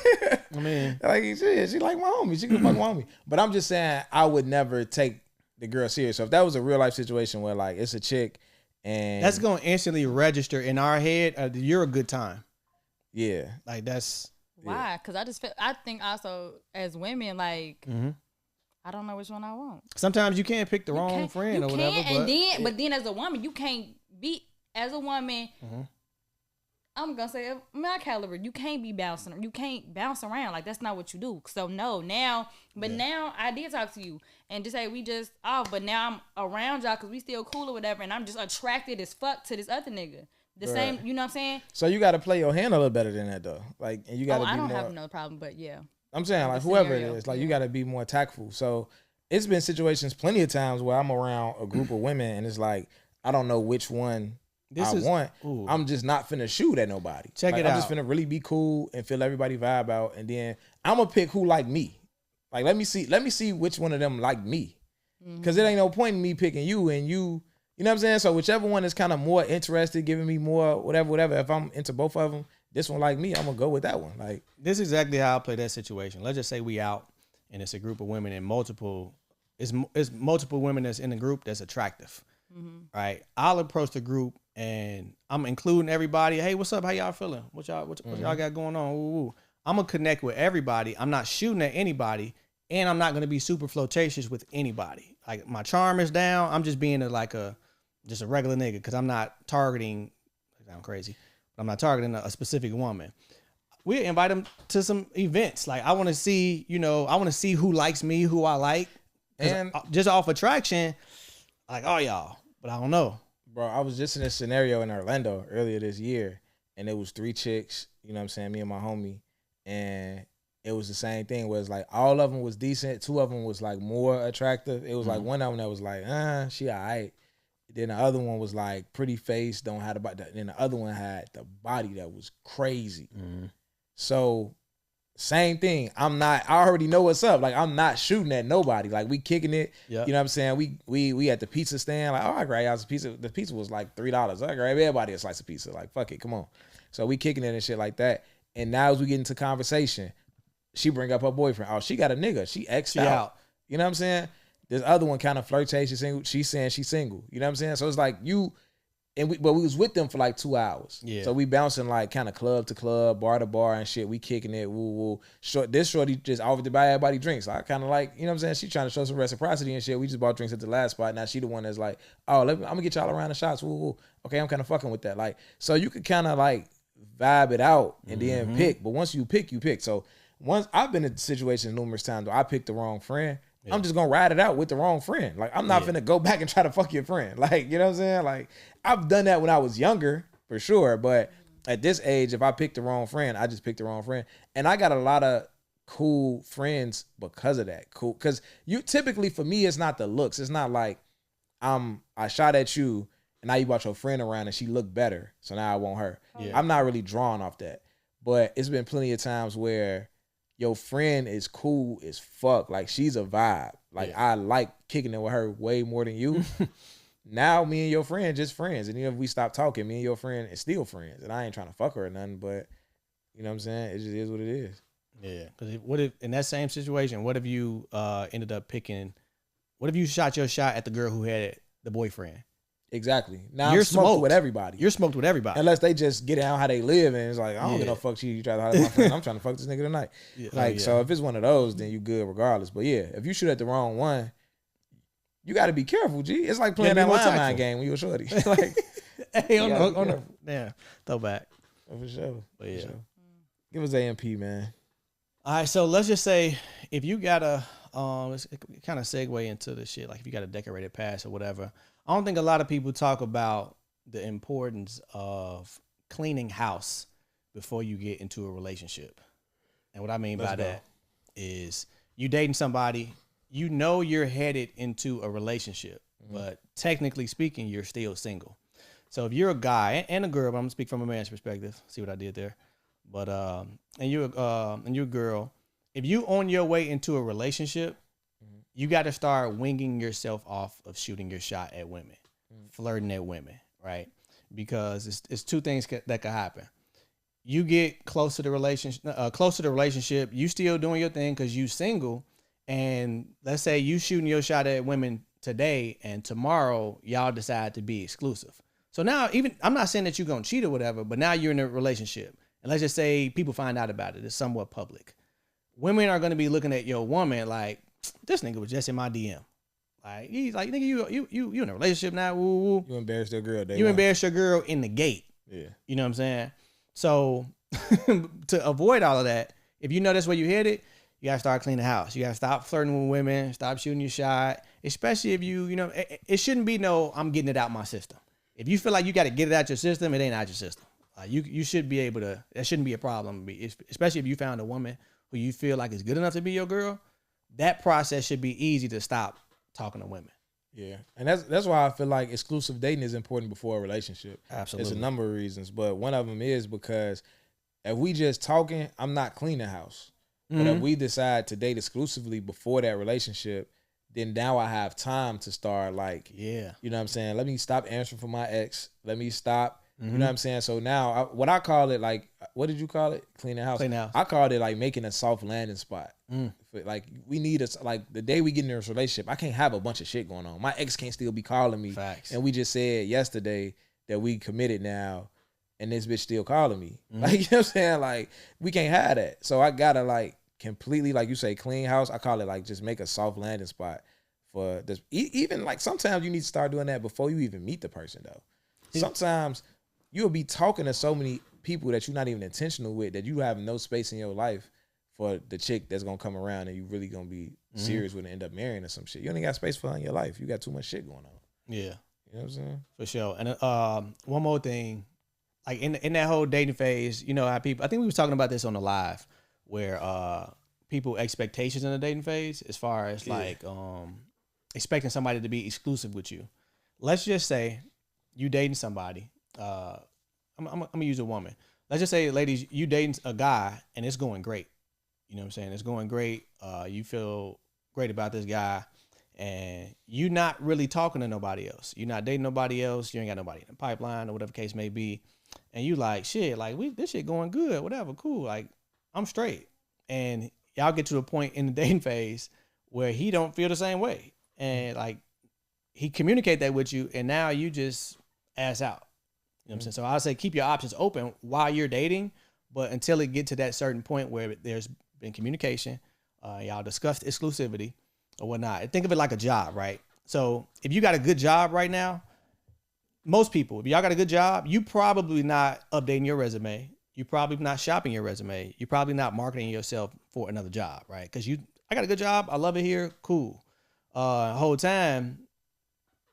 I mean, like she like my homie. She can fuck my homie. But I'm just saying I would never take the girl serious. So if that was a real life situation where like it's a chick and that's gonna instantly register in our head. You're a good time. Yeah. Like that's why? Because I just feel, I think also as women, like I don't know which one I want. Sometimes you can't pick the wrong friend or whatever. But then as a woman, you can't be as a woman. I'm gonna say my caliber. You can't be bouncing. You can't bounce around like that's not what you do. So no, now I did talk to you and just say we just off. But now I'm around y'all because we still cool or whatever, and I'm just attracted as fuck to this other nigga. The same, you know what I'm saying? So you got to play your hand a little better than that though. Like, and you got to be I don't more, have no problem, but yeah. I'm saying like whoever it is, like you got to be more tactful. So it's been situations plenty of times where I'm around a group of women and it's like I don't know which one I want. Ooh. I'm just not finna shoot at nobody. Check like, it out. I'm just finna really be cool and feel everybody vibe out, and then I'm gonna pick who like me. Like let me see which one of them like me, because it ain't no point in me picking you and you. You know what I'm saying? So whichever one is kind of more interested, giving me more whatever. If I'm into both of them, this one like me, I'm gonna go with that one. Like this is exactly how I play that situation. Let's just say we out and it's a group of women and it's multiple women that's in the group that's attractive. Right? I'll approach the group and I'm including everybody. Hey, what's up? How y'all feeling? What y'all got going on? Ooh. I'm gonna connect with everybody. I'm not shooting at anybody, and I'm not gonna be super flirtatious with anybody. Like my charm is down. I'm just being just a regular nigga because I'm not targeting. I sound crazy, but I'm not targeting a specific woman. We invite them to some events. Like I want to see, I want to see who likes me, who I like, and just off attraction. Like, oh y'all, but I don't know. Bro, I was just in a scenario in Orlando earlier this year, and it was 3 chicks, you know what I'm saying, me and my homie, and it was the same thing where it's like all of them was decent, 2 of them was like more attractive. It was like one of them that was like, she all right. Then the other one was like pretty face, don't have the body. Then the other one had the body that was crazy. So same thing. I already know what's up. Like I'm not shooting at nobody. Like we kicking it. Yep. You know what I'm saying? We at the pizza stand. Like, I grab y'all some pizza. The pizza was like $3. I grab everybody a slice of pizza. Like fuck it, come on. So we kicking it and shit like that. And now as we get into conversation, she bring up her boyfriend. Oh, she got a nigga. She X'd out. You know what I'm saying? This other one kind of flirtatious. She's saying she's single. You know what I'm saying? So it's like but we was with them for like 2 hours. Yeah. So we bouncing like kind of club to club, bar to bar and shit. We kicking it. Woo woo. This shorty just offered to buy everybody drinks. So I kind of like, you know what I'm saying? She trying to show some reciprocity and shit. We just bought drinks at the last spot. Now she the one that's like, oh, I'm gonna get y'all around the shots. Woo woo. Okay, I'm kind of fucking with that. Like, so you could kind of like vibe it out and then pick. But once you pick, you pick. So once I've been in situations numerous times where I picked the wrong friend. Yeah. I'm just gonna ride it out with the wrong friend. Like I'm not finna go back and try to fuck your friend. Like, you know what I'm saying? Like I've done that when I was younger for sure. But at this age, if I pick the wrong friend, I just pick the wrong friend. And I got a lot of cool friends because of that. Cool. Cause you typically for me, it's not the looks. It's not like I shot at you and now you brought your friend around and she looked better. So now I want her. Yeah. I'm not really drawn off that. But it's been plenty of times where your friend is cool as fuck. Like she's a vibe. Like I like kicking it with her way more than you. Now me and your friend just friends. And even if we stop talking, me and your friend is still friends. And I ain't trying to fuck her or nothing, but you know what I'm saying? It just is what it is. Yeah. Because what if in that same situation, what if you ended up picking, what if you shot your shot at the girl who had the boyfriend? Exactly. Now you're smoked with everybody. You're smoked with everybody. Unless they just get out how they live and it's like, I don't give no fuck you try to holler at my friend. I'm trying to fuck this nigga tonight. So if it's one of those, then you good regardless. But yeah, if you shoot at the wrong one, you got to be careful, G. It's like playing that line game when you a shorty. Like, hey, on yeah, throw back. For sure. But yeah. Sure. Give us AMP, man. All right, so let's just say if you got a let's kind of segue into the shit, like if you got a decorated pass or whatever. I don't think a lot of people talk about the importance of cleaning house before you get into a relationship. And what I mean by that is you dating somebody, you know you're headed into a relationship, but technically speaking, you're still single. So if you're a guy and a girl, but I'm gonna speak from a man's perspective, see what I did there. But and you're a girl, if you on your way into a relationship you got to start winging yourself off of shooting your shot at women, flirting at women, right? Because it's two things that could happen. You get close to the relationship, you still doing your thing because you single, and let's say you shooting your shot at women today, and tomorrow y'all decide to be exclusive. So now, even I'm not saying that you're gonna cheat or whatever, but now you're in a relationship, and let's just say people find out about it. It's somewhat public. Women are gonna be looking at your woman like, this nigga was just in my DM. Like, he's like, nigga, you in a relationship now? Woo, woo. You embarrassed your girl. You embarrassed your girl in the gate. Yeah. You know what I'm saying? So to avoid all of that, if you know that's where you headed, you gotta start cleaning the house. You gotta stop flirting with women, stop shooting your shot. Especially if you know, it shouldn't be no, I'm getting it out my system. If you feel like you got to get it out your system, it ain't out your system. You should be able to, that shouldn't be a problem. Especially if you found a woman who you feel like is good enough to be your girl, that process should be easy to stop talking to women. Yeah. And that's why I feel like exclusive dating is important before a relationship. Absolutely. There's a number of reasons, but one of them is because if we just talking, I'm not cleaning house. But if we decide to date exclusively before that relationship, then now I have time to start like, you know what I'm saying? Let me stop answering for my ex. Let me stop. You know what I'm saying? So now what I call it, like, what did you call it? Cleaning house. Clean house. I called it like making a soft landing spot. Like we need like the day we get in this relationship, I can't have a bunch of shit going on. My ex can't still be calling me. Facts. And we just said yesterday that we committed now and this bitch still calling me. Like, you know what I'm saying? Like we can't have that. So I gotta like completely, like you say, clean house. I call it like just make a soft landing spot for this. Even like sometimes you need to start doing that before you even meet the person though. Sometimes you'll be talking to so many people that you're not even intentional with that you have no space in your life for the chick that's gonna come around and you really gonna be serious with and end up marrying or some shit. You only got space for her in your life. You got too much shit going on. Yeah. You know what I'm saying? For sure. And one more thing, like in that whole dating phase, you know how people, I think we was talking about this on the live, where people expectations in the dating phase as far as like expecting somebody to be exclusive with you. Let's just say you dating somebody. I'm gonna use a woman. Let's just say, ladies, you dating a guy and it's going great. You know what I'm saying? It's going great. You feel great about this guy, and you're not really talking to nobody else. You're not dating nobody else. You ain't got nobody in the pipeline or whatever case may be. And you like, shit, like this shit going good, whatever, cool. Like I'm straight. And y'all get to a point in the dating phase where he don't feel the same way. And like he communicate that with you, and now you just ass out. You know what I'm saying? So I would say keep your options open while you're dating, but until it get to that certain point where there's been communication, y'all discussed exclusivity or whatnot. Think of it like a job, right? So if you got a good job right now, most people, if y'all got a good job, you probably not updating your resume. You probably not shopping your resume. You're probably not marketing yourself for another job, right? Because I got a good job. I love it here. Cool. Whole time,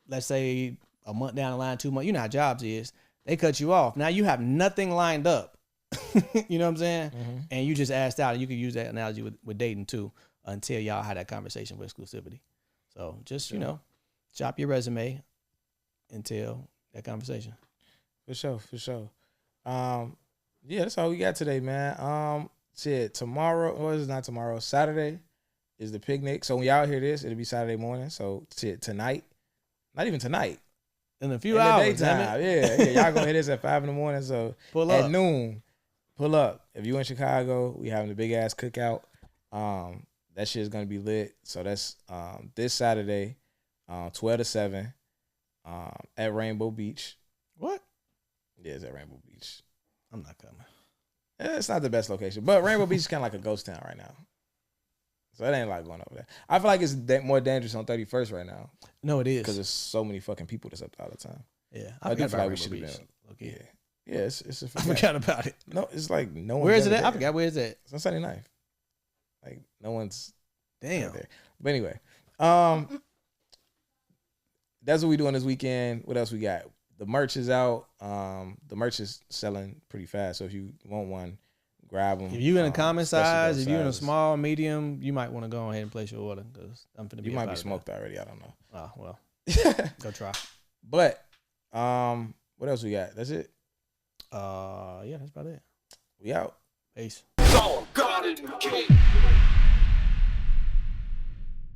let's say a month down the line, 2 months, you know how jobs is. They cut you off. Now you have nothing lined up. You know what I'm saying? And you just asked out. And you can use that analogy with dating too until y'all had that conversation with exclusivity. So just, you know, shop your resume until that conversation. For sure. Yeah, that's all we got today, man. Shit, tomorrow, or it's not tomorrow, Saturday is the picnic. So when y'all hear this, it'll be Saturday morning. So shit, tonight, not even tonight. In a few hours. Daytime. Yeah. Y'all gonna hear this at 5 a.m. So pull up. At noon, pull up. If you in Chicago, we having a big ass cookout. That shit's gonna be lit. So that's this Saturday, 12 to 7, at Rainbow Beach. What? Yeah, it's at Rainbow Beach. I'm not coming. Yeah, it's not the best location, but Rainbow Beach is kind of like a ghost town right now. So it ain't like going over there. I feel like it's more dangerous on 31st right now. No, it is. Because there's so many fucking people that's up there all the time. Yeah. I do feel like we should have been. Okay. Yeah, it's a I forgot about it. No, it's like no one. Where is it at? I forgot where is it. It's on Sunday night. Like no one's damn there. But anyway, that's what we doing this weekend. What else we got? The merch is out. The merch is selling pretty fast. So if you want one, grab them. If you in a common size, if you in a small, medium, you might want to go ahead and place your order because I'm finna be. You might be smoked already. I don't know. Oh well, go try. But what else we got? That's it. Yeah, that's about it. We out. Peace. God in the king.